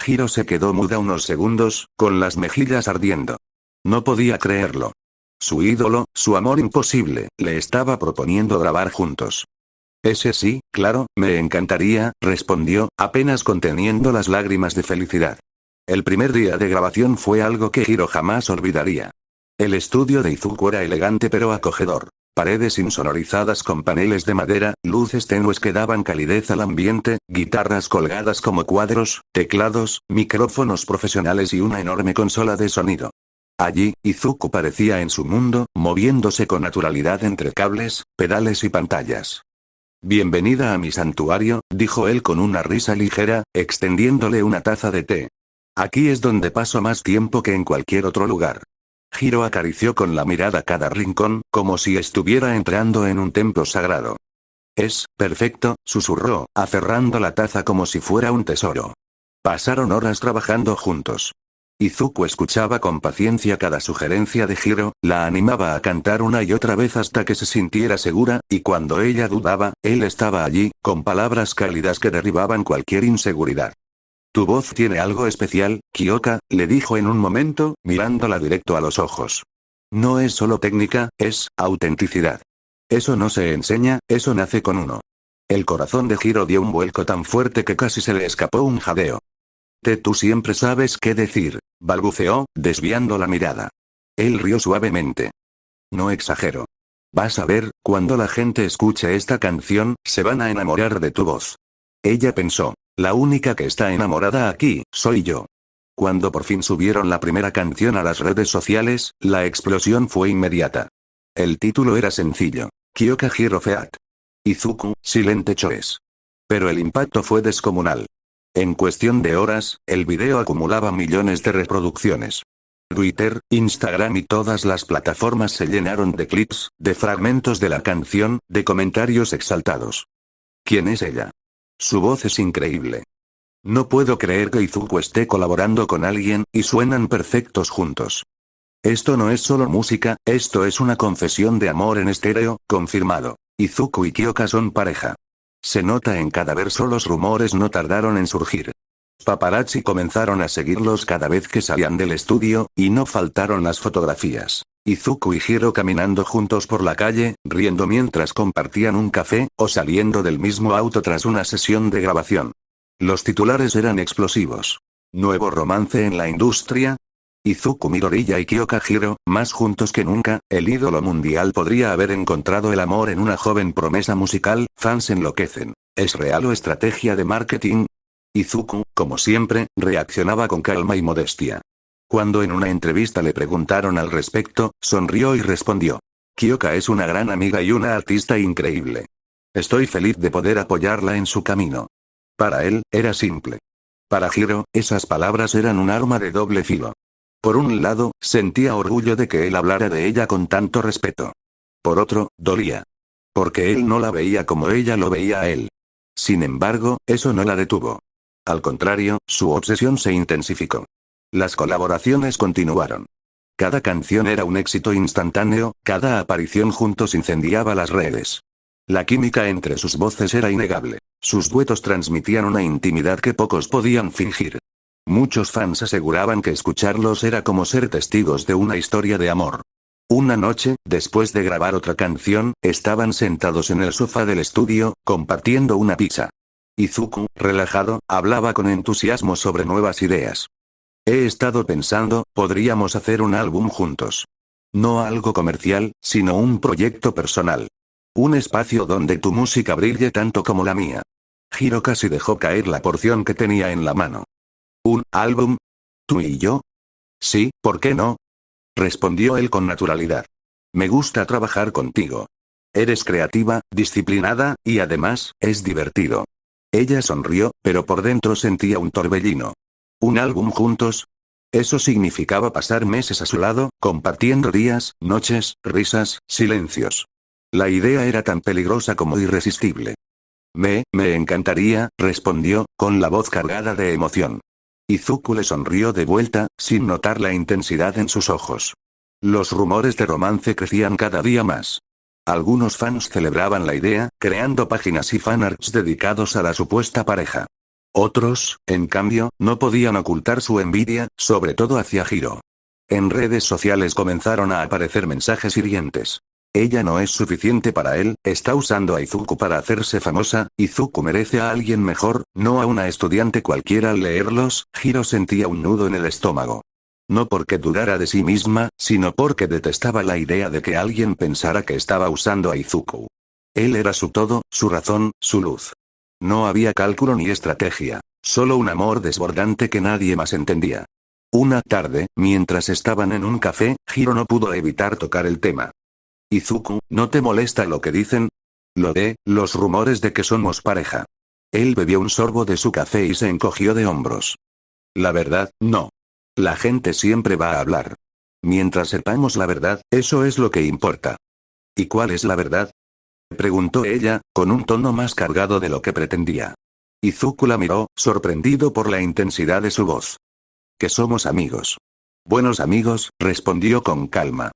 Hiro se quedó muda unos segundos, con las mejillas ardiendo. No podía creerlo. Su ídolo, su amor imposible, le estaba proponiendo grabar juntos. Ese sí, claro, me encantaría, respondió, apenas conteniendo las lágrimas de felicidad. El primer día de grabación fue algo que Hiro jamás olvidaría. El estudio de Izuku era elegante pero acogedor. Paredes insonorizadas con paneles de madera, luces tenues que daban calidez al ambiente, guitarras colgadas como cuadros, teclados, micrófonos profesionales y una enorme consola de sonido. Allí, Izuku parecía en su mundo, moviéndose con naturalidad entre cables, pedales y pantallas. Bienvenida a mi santuario, dijo él con una risa ligera, extendiéndole una taza de té. Aquí es donde paso más tiempo que en cualquier otro lugar. Hiro acarició con la mirada cada rincón, como si estuviera entrando en un templo sagrado. Es perfecto, susurró, aferrando la taza como si fuera un tesoro. Pasaron horas trabajando juntos. Izuku escuchaba con paciencia cada sugerencia de Hiro, la animaba a cantar una y otra vez hasta que se sintiera segura, y cuando ella dudaba, él estaba allí, con palabras cálidas que derribaban cualquier inseguridad. Tu voz tiene algo especial, Kyoka, le dijo en un momento, mirándola directo a los ojos. No es solo técnica, es autenticidad. Eso no se enseña, eso nace con uno. El corazón de Hiro dio un vuelco tan fuerte que casi se le escapó un jadeo. Tú siempre sabes qué decir, balbuceó, desviando la mirada. Él rió suavemente. No exagero. Vas a ver, cuando la gente escuche esta canción, se van a enamorar de tu voz. Ella pensó. La única que está enamorada aquí, soy yo. Cuando por fin subieron la primera canción a las redes sociales, la explosión fue inmediata. El título era sencillo. Kyoka Hiro Feat. Izuku, Silent Choice. Pero el impacto fue descomunal. En cuestión de horas, el video acumulaba millones de reproducciones. Twitter, Instagram y todas las plataformas se llenaron de clips, de fragmentos de la canción, de comentarios exaltados. ¿Quién es ella? Su voz es increíble. No puedo creer que Izuku esté colaborando con alguien, y suenan perfectos juntos. Esto no es solo música, esto es una confesión de amor en estéreo, confirmado. Izuku y Kyoka son pareja. Se nota en cada verso, los rumores no tardaron en surgir. Paparazzi comenzaron a seguirlos cada vez que salían del estudio, y no faltaron las fotografías. Izuku y Hiro caminando juntos por la calle, riendo mientras compartían un café, o saliendo del mismo auto tras una sesión de grabación. Los titulares eran explosivos. Nuevo romance en la industria. Izuku Midoriya y Kyoka Hiro, más juntos que nunca, el ídolo mundial podría haber encontrado el amor en una joven promesa musical, fans enloquecen. ¿Es real o estrategia de marketing? Izuku, como siempre, reaccionaba con calma y modestia. Cuando en una entrevista le preguntaron al respecto, sonrió y respondió. Kyoka es una gran amiga y una artista increíble. Estoy feliz de poder apoyarla en su camino. Para él, era simple. Para Hiro, esas palabras eran un arma de doble filo. Por un lado, sentía orgullo de que él hablara de ella con tanto respeto. Por otro, dolía. Porque él no la veía como ella lo veía a él. Sin embargo, eso no la detuvo. Al contrario, su obsesión se intensificó. Las colaboraciones continuaron. Cada canción era un éxito instantáneo, cada aparición juntos incendiaba las redes. La química entre sus voces era innegable. Sus duetos transmitían una intimidad que pocos podían fingir. Muchos fans aseguraban que escucharlos era como ser testigos de una historia de amor. Una noche, después de grabar otra canción, estaban sentados en el sofá del estudio, compartiendo una pizza. Izuku, relajado, hablaba con entusiasmo sobre nuevas ideas. He estado pensando, podríamos hacer un álbum juntos. No algo comercial, sino un proyecto personal. Un espacio donde tu música brille tanto como la mía. Hiro casi dejó caer la porción que tenía en la mano. ¿Un álbum? ¿Tú y yo? Sí, ¿por qué no? Respondió él con naturalidad. Me gusta trabajar contigo. Eres creativa, disciplinada, y además, es divertido. Ella sonrió, pero por dentro sentía un torbellino. ¿Un álbum juntos? Eso significaba pasar meses a su lado, compartiendo días, noches, risas, silencios. La idea era tan peligrosa como irresistible. Me encantaría, respondió, con la voz cargada de emoción. Izuku le sonrió de vuelta, sin notar la intensidad en sus ojos. Los rumores de romance crecían cada día más. Algunos fans celebraban la idea, creando páginas y fanarts dedicados a la supuesta pareja. Otros, en cambio, no podían ocultar su envidia, sobre todo hacia Hiro. En redes sociales comenzaron a aparecer mensajes hirientes. Ella no es suficiente para él, está usando a Izuku para hacerse famosa, Izuku merece a alguien mejor, no a una estudiante cualquiera. Al leerlos, Hiro sentía un nudo en el estómago. No porque dudara de sí misma, sino porque detestaba la idea de que alguien pensara que estaba usando a Izuku. Él era su todo, su razón, su luz. No había cálculo ni estrategia, solo un amor desbordante que nadie más entendía. Una tarde, mientras estaban en un café, Hiro no pudo evitar tocar el tema. Izuku, ¿no te molesta lo que dicen? Los rumores de que somos pareja. Él bebió un sorbo de su café y se encogió de hombros. La verdad, no. La gente siempre va a hablar. Mientras sepamos la verdad, eso es lo que importa. ¿Y cuál es la verdad?, preguntó ella, con un tono más cargado de lo que pretendía. Izuku la miró, sorprendido por la intensidad de su voz. Que somos amigos. Buenos amigos, respondió con calma.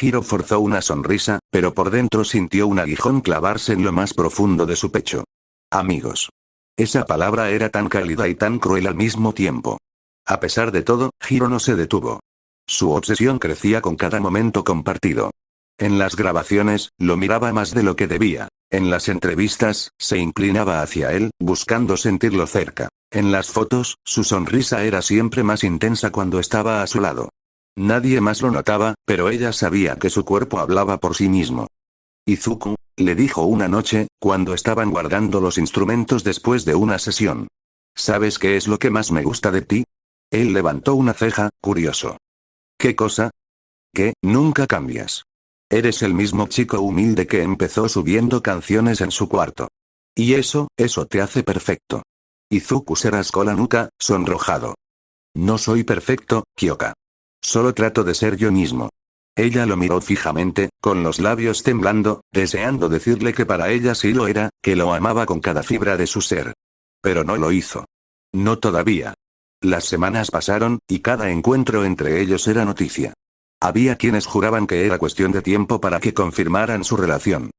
Hiro forzó una sonrisa, pero por dentro sintió un aguijón clavarse en lo más profundo de su pecho. Amigos. Esa palabra era tan cálida y tan cruel al mismo tiempo. A pesar de todo, Hiro no se detuvo. Su obsesión crecía con cada momento compartido. En las grabaciones, lo miraba más de lo que debía. En las entrevistas, se inclinaba hacia él, buscando sentirlo cerca. En las fotos, su sonrisa era siempre más intensa cuando estaba a su lado. Nadie más lo notaba, pero ella sabía que su cuerpo hablaba por sí mismo. Izuku, le dijo una noche, cuando estaban guardando los instrumentos después de una sesión. ¿Sabes qué es lo que más me gusta de ti? Él levantó una ceja, curioso. ¿Qué cosa? Que nunca cambias. Eres el mismo chico humilde que empezó subiendo canciones en su cuarto. Y eso te hace perfecto. Izuku se rascó la nuca, sonrojado. No soy perfecto, Kyoka. Solo trato de ser yo mismo. Ella lo miró fijamente, con los labios temblando, deseando decirle que para ella sí lo era, que lo amaba con cada fibra de su ser. Pero no lo hizo. No todavía. Las semanas pasaron, y cada encuentro entre ellos era noticia. Había quienes juraban que era cuestión de tiempo para que confirmaran su relación.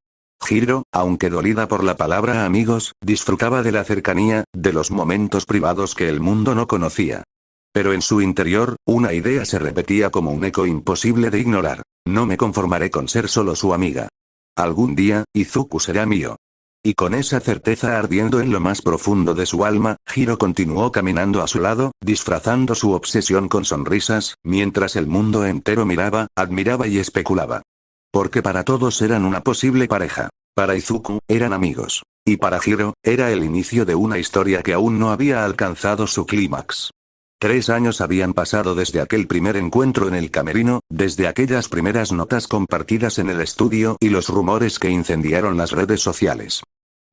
Hiro, aunque dolida por la palabra amigos, disfrutaba de la cercanía, de los momentos privados que el mundo no conocía. Pero en su interior, una idea se repetía como un eco imposible de ignorar. No me conformaré con ser solo su amiga. Algún día, Izuku será mío. Y con esa certeza ardiendo en lo más profundo de su alma, Hiro continuó caminando a su lado, disfrazando su obsesión con sonrisas, mientras el mundo entero miraba, admiraba y especulaba. Porque para todos eran una posible pareja. Para Izuku, eran amigos. Y para Hiro, era el inicio de una historia que aún no había alcanzado su clímax. 3 años habían pasado desde aquel primer encuentro en el camerino, desde aquellas primeras notas compartidas en el estudio y los rumores que incendiaron las redes sociales.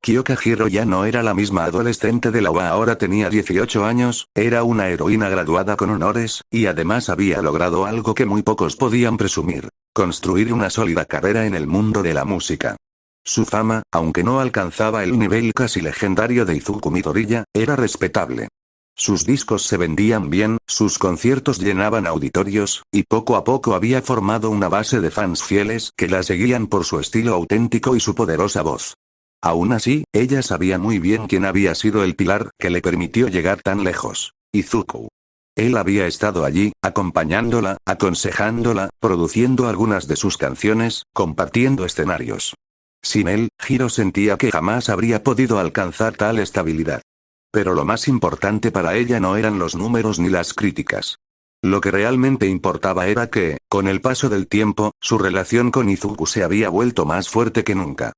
Kyoka Hiro ya no era la misma adolescente de la UA, ahora tenía 18 años, era una heroína graduada con honores, y además había logrado algo que muy pocos podían presumir: construir una sólida carrera en el mundo de la música. Su fama, aunque no alcanzaba el nivel casi legendario de Izuku Midoriya, era respetable. Sus discos se vendían bien, sus conciertos llenaban auditorios, y poco a poco había formado una base de fans fieles que la seguían por su estilo auténtico y su poderosa voz. Aún así, ella sabía muy bien quién había sido el pilar que le permitió llegar tan lejos: Izuku. Él había estado allí, acompañándola, aconsejándola, produciendo algunas de sus canciones, compartiendo escenarios. Sin él, Hiro sentía que jamás habría podido alcanzar tal estabilidad. Pero lo más importante para ella no eran los números ni las críticas. Lo que realmente importaba era que, con el paso del tiempo, su relación con Izuku se había vuelto más fuerte que nunca.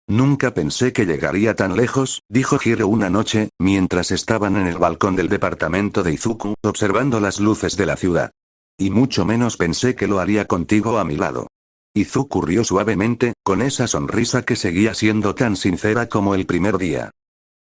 Nunca pensé que llegaría tan lejos, dijo Hiro una noche, mientras estaban en el balcón del departamento de Izuku, observando las luces de la ciudad. Y mucho menos pensé que lo haría contigo a mi lado. Izuku rió suavemente, con esa sonrisa que seguía siendo tan sincera como el primer día.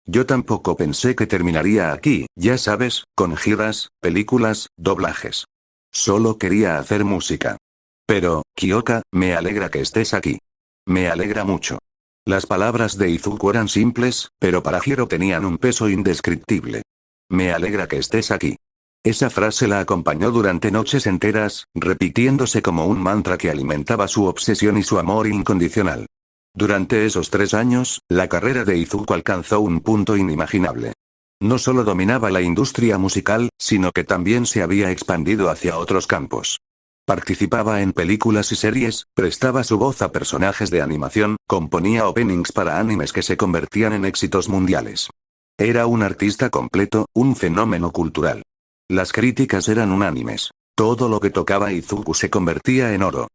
Yo tampoco pensé que terminaría aquí, ya sabes, con giras, películas, doblajes. Solo quería hacer música. Pero, Kyoka, me alegra que estés aquí. Me alegra mucho. Las palabras de Izuku eran simples, pero para Hiro tenían un peso indescriptible. Me alegra que estés aquí. Esa frase la acompañó durante noches enteras, repitiéndose como un mantra que alimentaba su obsesión y su amor incondicional. Durante esos 3 años, la carrera de Izuku alcanzó un punto inimaginable. No solo dominaba la industria musical, sino que también se había expandido hacia otros campos. Participaba en películas y series, prestaba su voz a personajes de animación, componía openings para animes que se convertían en éxitos mundiales. Era un artista completo, un fenómeno cultural. Las críticas eran unánimes. Todo lo que tocaba Izuku se convertía en oro.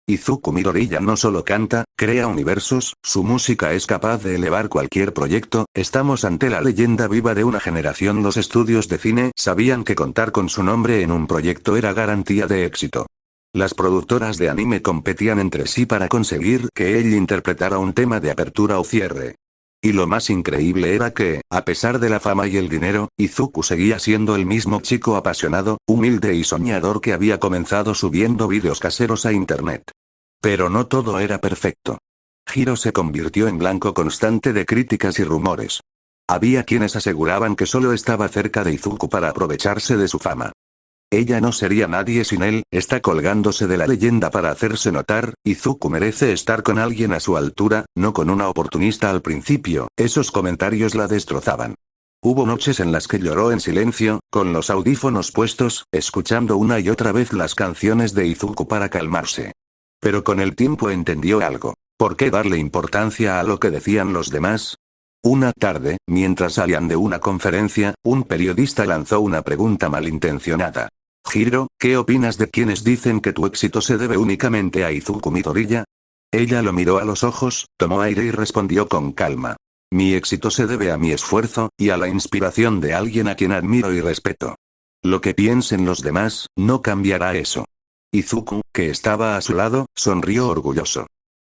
Izuku Midoriya no solo canta, crea universos, su música es capaz de elevar cualquier proyecto, estamos ante la leyenda viva de una generación. Los estudios de cine sabían que contar con su nombre en un proyecto era garantía de éxito. Las productoras de anime competían entre sí para conseguir que él interpretara un tema de apertura o cierre. Y lo más increíble era que, a pesar de la fama y el dinero, Izuku seguía siendo el mismo chico apasionado, humilde y soñador que había comenzado subiendo vídeos caseros a internet. Pero no todo era perfecto. Hiro se convirtió en blanco constante de críticas y rumores. Había quienes aseguraban que solo estaba cerca de Izuku para aprovecharse de su fama. Ella no sería nadie sin él, está colgándose de la leyenda para hacerse notar, Izuku merece estar con alguien a su altura, no con una oportunista al principio, esos comentarios la destrozaban. Hubo noches en las que lloró en silencio, con los audífonos puestos, escuchando una y otra vez las canciones de Izuku para calmarse. Pero con el tiempo entendió algo. ¿Por qué darle importancia a lo que decían los demás? Una tarde, mientras salían de una conferencia, un periodista lanzó una pregunta malintencionada. Hiro, ¿qué opinas de quienes dicen que tu éxito se debe únicamente a Izuku Midoriya? Ella lo miró a los ojos, tomó aire y respondió con calma. Mi éxito se debe a mi esfuerzo, y a la inspiración de alguien a quien admiro y respeto. Lo que piensen los demás, no cambiará eso. Izuku, que estaba a su lado, sonrió orgulloso.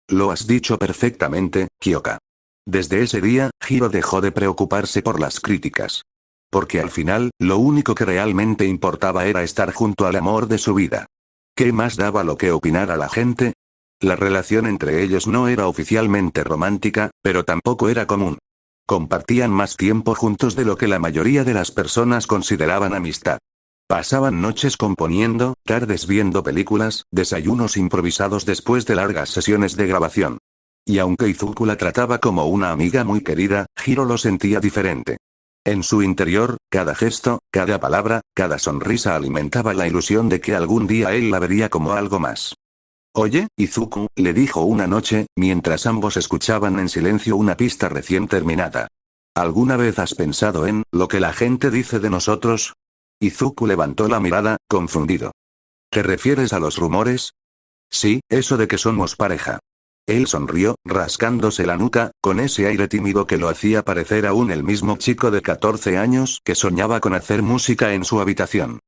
Lo has dicho perfectamente, Kyoka. Desde ese día, Hiro dejó de preocuparse por las críticas. Porque al final, lo único que realmente importaba era estar junto al amor de su vida. ¿Qué más daba lo que opinara la gente? La relación entre ellos no era oficialmente romántica, pero tampoco era común. Compartían más tiempo juntos de lo que la mayoría de las personas consideraban amistad. Pasaban noches componiendo, tardes viendo películas, desayunos improvisados después de largas sesiones de grabación. Y aunque Izuku la trataba como una amiga muy querida, Hiro lo sentía diferente. En su interior, cada gesto, cada palabra, cada sonrisa alimentaba la ilusión de que algún día él la vería como algo más. Oye, Izuku, le dijo una noche, mientras ambos escuchaban en silencio una pista recién terminada. ¿Alguna vez has pensado en lo que la gente dice de nosotros? Izuku levantó la mirada, confundido. ¿Te refieres a los rumores? Sí, eso de que somos pareja. Él sonrió, rascándose la nuca, con ese aire tímido que lo hacía parecer aún el mismo chico de 14 años que soñaba con hacer música en su habitación.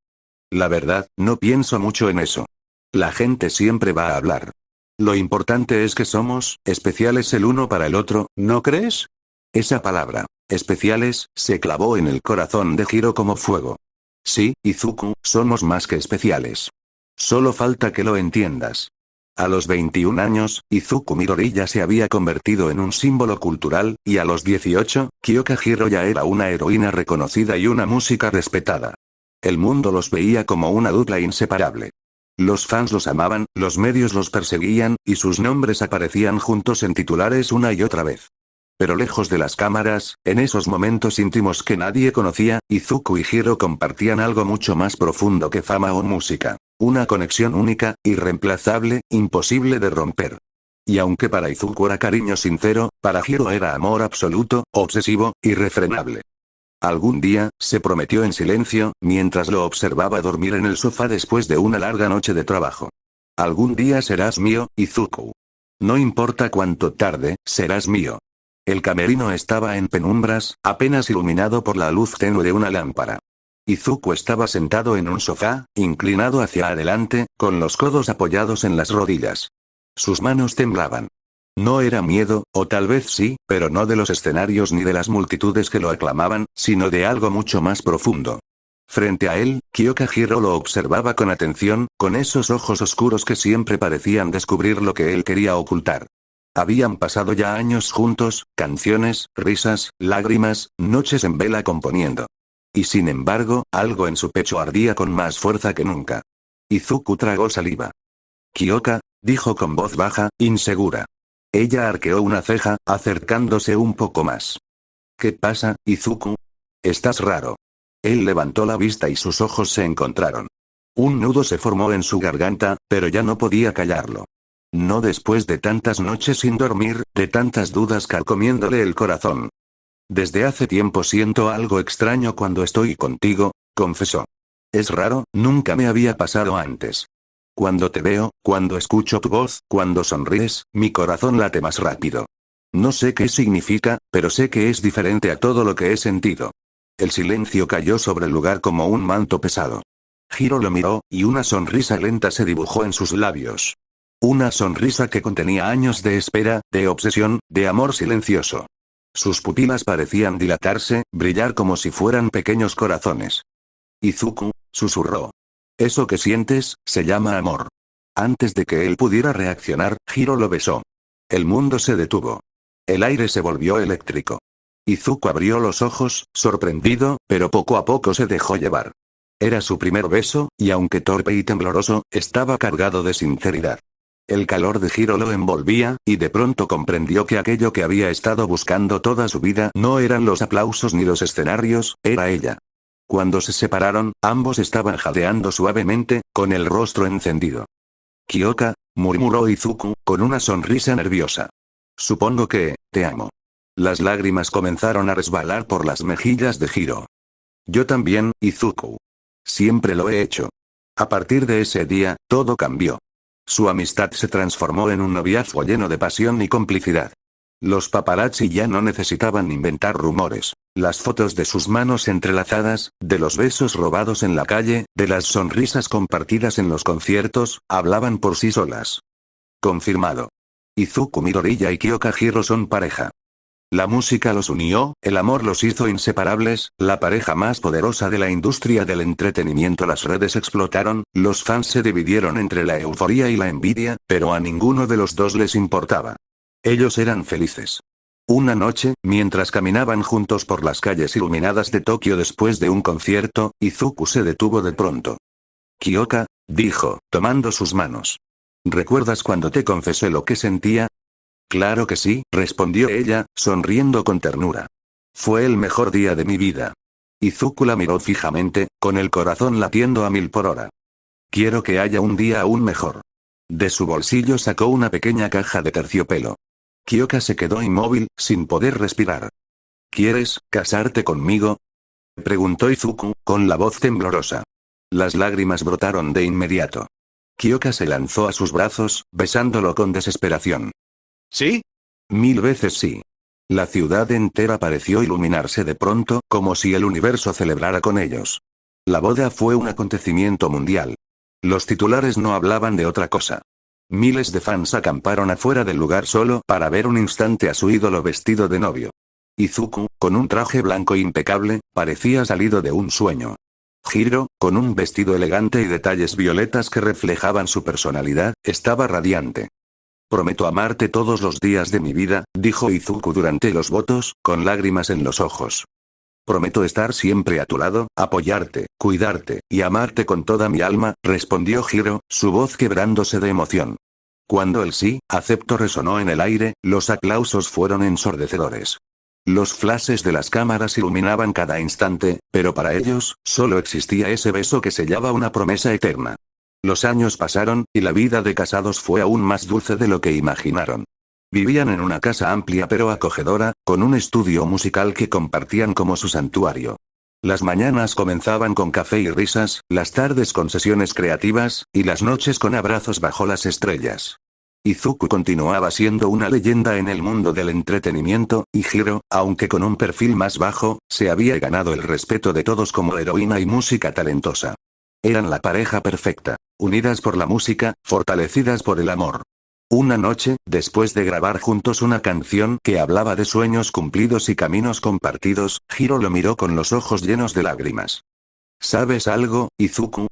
La verdad, no pienso mucho en eso. La gente siempre va a hablar. Lo importante es que somos especiales el uno para el otro, ¿no crees? Esa palabra, especiales, se clavó en el corazón de Hiro como fuego. Sí, Izuku, somos más que especiales. Solo falta que lo entiendas. A los 21 años, Izuku Midoriya se había convertido en un símbolo cultural, y a los 18, Kyoka Hiro ya era una heroína reconocida y una música respetada. El mundo los veía como una dupla inseparable. Los fans los amaban, los medios los perseguían, y sus nombres aparecían juntos en titulares una y otra vez. Pero lejos de las cámaras, en esos momentos íntimos que nadie conocía, Izuku y Hiro compartían algo mucho más profundo que fama o música. Una conexión única, irreemplazable, imposible de romper. Y aunque para Izuku era cariño sincero, para Hiro era amor absoluto, obsesivo, irrefrenable. Algún día, se prometió en silencio, mientras lo observaba dormir en el sofá después de una larga noche de trabajo. Algún día serás mío, Izuku. No importa cuánto tarde, serás mío. El camerino estaba en penumbras, apenas iluminado por la luz tenue de una lámpara. Izuku estaba sentado en un sofá, inclinado hacia adelante, con los codos apoyados en las rodillas. Sus manos temblaban. No era miedo, o tal vez sí, pero no de los escenarios ni de las multitudes que lo aclamaban, sino de algo mucho más profundo. Frente a él, Kyoka Hiro lo observaba con atención, con esos ojos oscuros que siempre parecían descubrir lo que él quería ocultar. Habían pasado ya años juntos, canciones, risas, lágrimas, noches en vela componiendo. Y sin embargo, algo en su pecho ardía con más fuerza que nunca. Izuku tragó saliva. Kyoka, dijo con voz baja, insegura. Ella arqueó una ceja, acercándose un poco más. ¿Qué pasa, Izuku? Estás raro. Él levantó la vista y sus ojos se encontraron. Un nudo se formó en su garganta, pero ya no podía callarlo. No después de tantas noches sin dormir, de tantas dudas carcomiéndole el corazón. Desde hace tiempo siento algo extraño cuando estoy contigo, confesó. Es raro, nunca me había pasado antes. Cuando te veo, cuando escucho tu voz, cuando sonríes, mi corazón late más rápido. No sé qué significa, pero sé que es diferente a todo lo que he sentido. El silencio cayó sobre el lugar como un manto pesado. Hiro lo miró, y una sonrisa lenta se dibujó en sus labios. Una sonrisa que contenía años de espera, de obsesión, de amor silencioso. Sus pupilas parecían dilatarse, brillar como si fueran pequeños corazones. Izuku, susurró. Eso que sientes, se llama amor. Antes de que él pudiera reaccionar, Hiro lo besó. El mundo se detuvo. El aire se volvió eléctrico. Izuku abrió los ojos, sorprendido, pero poco a poco se dejó llevar. Era su primer beso, y aunque torpe y tembloroso, estaba cargado de sinceridad. El calor de Hiro lo envolvía, y de pronto comprendió que aquello que había estado buscando toda su vida no eran los aplausos ni los escenarios, era ella. Cuando se separaron, ambos estaban jadeando suavemente, con el rostro encendido. Kyoka, murmuró Izuku, con una sonrisa nerviosa. Supongo que, te amo. Las lágrimas comenzaron a resbalar por las mejillas de Hiro. Yo también, Izuku. Siempre lo he hecho. A partir de ese día, todo cambió. Su amistad se transformó en un noviazgo lleno de pasión y complicidad. Los paparazzi ya no necesitaban inventar rumores. Las fotos de sus manos entrelazadas, de los besos robados en la calle, de las sonrisas compartidas en los conciertos, hablaban por sí solas. Confirmado. Izuku Midoriya y Kyoka Hiro son pareja. La música los unió, el amor los hizo inseparables, la pareja más poderosa de la industria del entretenimiento. Las redes explotaron, los fans se dividieron entre la euforía y la envidia, pero a ninguno de los dos les importaba. Ellos eran felices. Una noche, mientras caminaban juntos por las calles iluminadas de Tokio después de un concierto, Izuku se detuvo de pronto. Kyoka, dijo, tomando sus manos. ¿Recuerdas cuando te confesé lo que sentía? Claro que sí, respondió ella, sonriendo con ternura. Fue el mejor día de mi vida. Izuku la miró fijamente, con el corazón latiendo a 1000 por hora. Quiero que haya un día aún mejor. De su bolsillo sacó una pequeña caja de terciopelo. Kyoka se quedó inmóvil, sin poder respirar. ¿Quieres casarte conmigo? Preguntó Izuku, con la voz temblorosa. Las lágrimas brotaron de inmediato. Kyoka se lanzó a sus brazos, besándolo con desesperación. ¿Sí? 1000 veces sí. La ciudad entera pareció iluminarse de pronto, como si el universo celebrara con ellos. La boda fue un acontecimiento mundial. Los titulares no hablaban de otra cosa. Miles de fans acamparon afuera del lugar solo para ver un instante a su ídolo vestido de novio. Izuku, con un traje blanco impecable, parecía salido de un sueño. Hiro, con un vestido elegante y detalles violetas que reflejaban su personalidad, estaba radiante. Prometo amarte todos los días de mi vida, dijo Izuku durante los votos, con lágrimas en los ojos. Prometo estar siempre a tu lado, apoyarte, cuidarte, y amarte con toda mi alma, respondió Hiro, su voz quebrándose de emoción. Cuando el sí, acepto resonó en el aire, los aplausos fueron ensordecedores. Los flashes de las cámaras iluminaban cada instante, pero para ellos, solo existía ese beso que sellaba una promesa eterna. Los años pasaron, y la vida de casados fue aún más dulce de lo que imaginaron. Vivían en una casa amplia pero acogedora, con un estudio musical que compartían como su santuario. Las mañanas comenzaban con café y risas, las tardes con sesiones creativas, y las noches con abrazos bajo las estrellas. Izuku continuaba siendo una leyenda en el mundo del entretenimiento, y Hiro, aunque con un perfil más bajo, se había ganado el respeto de todos como heroína y música talentosa. Eran la pareja perfecta, unidas por la música, fortalecidas por el amor. Una noche, después de grabar juntos una canción que hablaba de sueños cumplidos y caminos compartidos, Hiro lo miró con los ojos llenos de lágrimas. ¿Sabes algo, Izuku?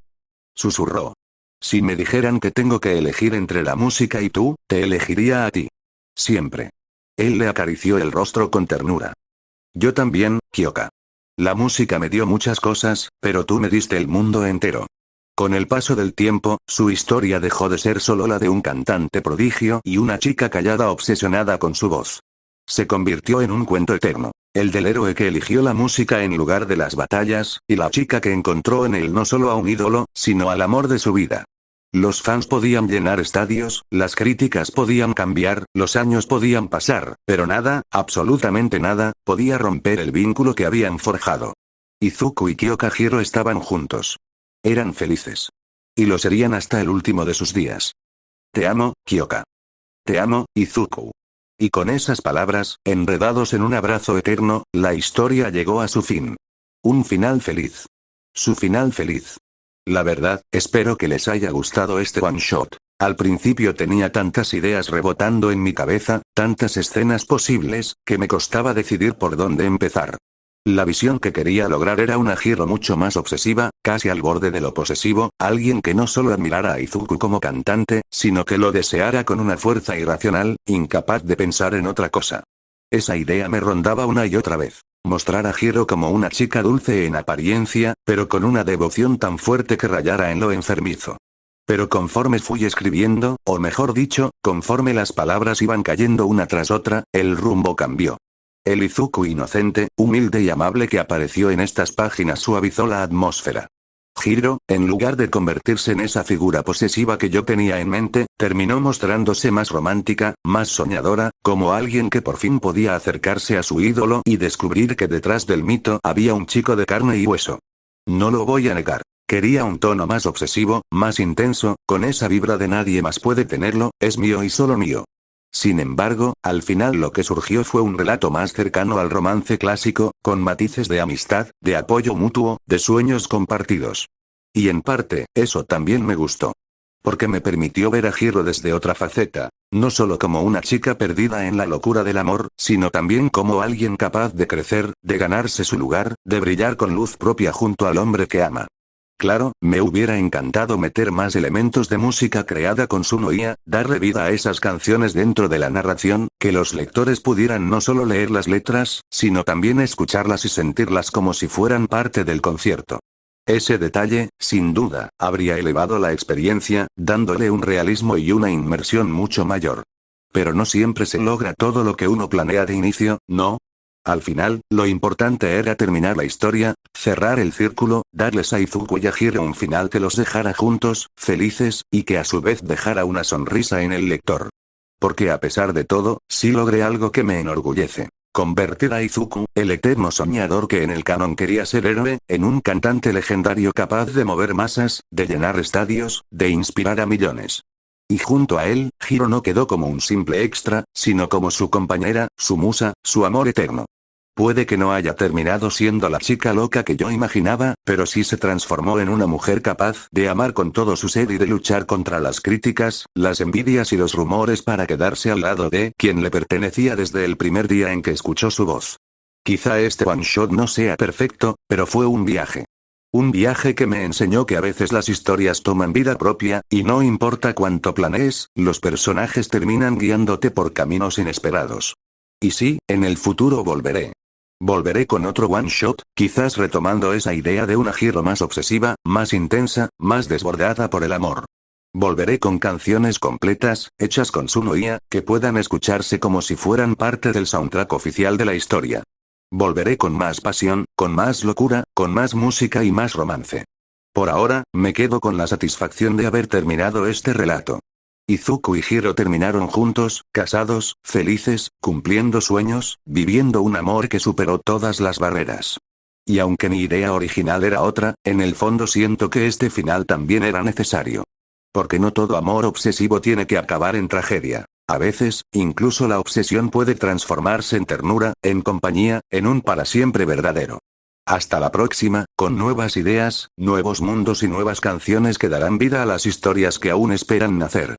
Susurró. Si me dijeran que tengo que elegir entre la música y tú, te elegiría a ti. Siempre. Él le acarició el rostro con ternura. Yo también, Kyoka. La música me dio muchas cosas, pero tú me diste el mundo entero. Con el paso del tiempo, su historia dejó de ser solo la de un cantante prodigio y una chica callada obsesionada con su voz. Se convirtió en un cuento eterno. El del héroe que eligió la música en lugar de las batallas, y la chica que encontró en él no solo a un ídolo, sino al amor de su vida. Los fans podían llenar estadios, las críticas podían cambiar, los años podían pasar, pero nada, absolutamente nada, podía romper el vínculo que habían forjado. Izuku y Kyoka Hiro estaban juntos. Eran felices. Y lo serían hasta el último de sus días. Te amo, Kyoka. Te amo, Izuku. Y con esas palabras, enredados en un abrazo eterno, la historia llegó a su fin. Un final feliz. Su final feliz. La verdad, espero que les haya gustado este one shot. Al principio tenía tantas ideas rebotando en mi cabeza, tantas escenas posibles, que me costaba decidir por dónde empezar. La visión que quería lograr era una Hiro mucho más obsesiva, casi al borde de lo posesivo, alguien que no solo admirara a Izuku como cantante, sino que lo deseara con una fuerza irracional, incapaz de pensar en otra cosa. Esa idea me rondaba una y otra vez. Mostrar a Hiro como una chica dulce en apariencia, pero con una devoción tan fuerte que rayara en lo enfermizo. Pero conforme fui escribiendo, o mejor dicho, conforme las palabras iban cayendo una tras otra, el rumbo cambió. El Izuku inocente, humilde y amable que apareció en estas páginas suavizó la atmósfera. Hiro, en lugar de convertirse en esa figura posesiva que yo tenía en mente, terminó mostrándose más romántica, más soñadora, como alguien que por fin podía acercarse a su ídolo y descubrir que detrás del mito había un chico de carne y hueso. No lo voy a negar. Quería un tono más obsesivo, más intenso, con esa vibra de nadie más puede tenerlo, es mío y solo mío. Sin embargo, al final lo que surgió fue un relato más cercano al romance clásico, con matices de amistad, de apoyo mutuo, de sueños compartidos. Y en parte, eso también me gustó. Porque me permitió ver a Hiro desde otra faceta, no solo como una chica perdida en la locura del amor, sino también como alguien capaz de crecer, de ganarse su lugar, de brillar con luz propia junto al hombre que ama. Claro, me hubiera encantado meter más elementos de música creada con Sunoia, darle vida a esas canciones dentro de la narración, que los lectores pudieran no solo leer las letras, sino también escucharlas y sentirlas como si fueran parte del concierto. Ese detalle, sin duda, habría elevado la experiencia, dándole un realismo y una inmersión mucho mayor. Pero no siempre se logra todo lo que uno planea de inicio, ¿no? Al final, lo importante era terminar la historia, cerrar el círculo, darles a Izuku y a Hiro un final que los dejara juntos, felices, y que a su vez dejara una sonrisa en el lector. Porque a pesar de todo, sí logré algo que me enorgullece. Convertir a Izuku, el eterno soñador que en el canon quería ser héroe, en un cantante legendario capaz de mover masas, de llenar estadios, de inspirar a millones. Y junto a él, Hiro no quedó como un simple extra, sino como su compañera, su musa, su amor eterno. Puede que no haya terminado siendo la chica loca que yo imaginaba, pero sí se transformó en una mujer capaz de amar con todo su ser y de luchar contra las críticas, las envidias y los rumores para quedarse al lado de quien le pertenecía desde el primer día en que escuchó su voz. Quizá este one shot no sea perfecto, pero fue un viaje. Un viaje que me enseñó que a veces las historias toman vida propia, y no importa cuánto planees, los personajes terminan guiándote por caminos inesperados. Y sí, en el futuro volveré. Volveré con otro one shot, quizás retomando esa idea de una Hiro más obsesiva, más intensa, más desbordada por el amor. Volveré con canciones completas, hechas con Sunoia, que puedan escucharse como si fueran parte del soundtrack oficial de la historia. Volveré con más pasión, con más locura, con más música y más romance. Por ahora, me quedo con la satisfacción de haber terminado este relato. Izuku y Hiro terminaron juntos, casados, felices, cumpliendo sueños, viviendo un amor que superó todas las barreras. Y aunque mi idea original era otra, en el fondo siento que este final también era necesario. Porque no todo amor obsesivo tiene que acabar en tragedia. A veces, incluso la obsesión puede transformarse en ternura, en compañía, en un para siempre verdadero. Hasta la próxima, con nuevas ideas, nuevos mundos y nuevas canciones que darán vida a las historias que aún esperan nacer.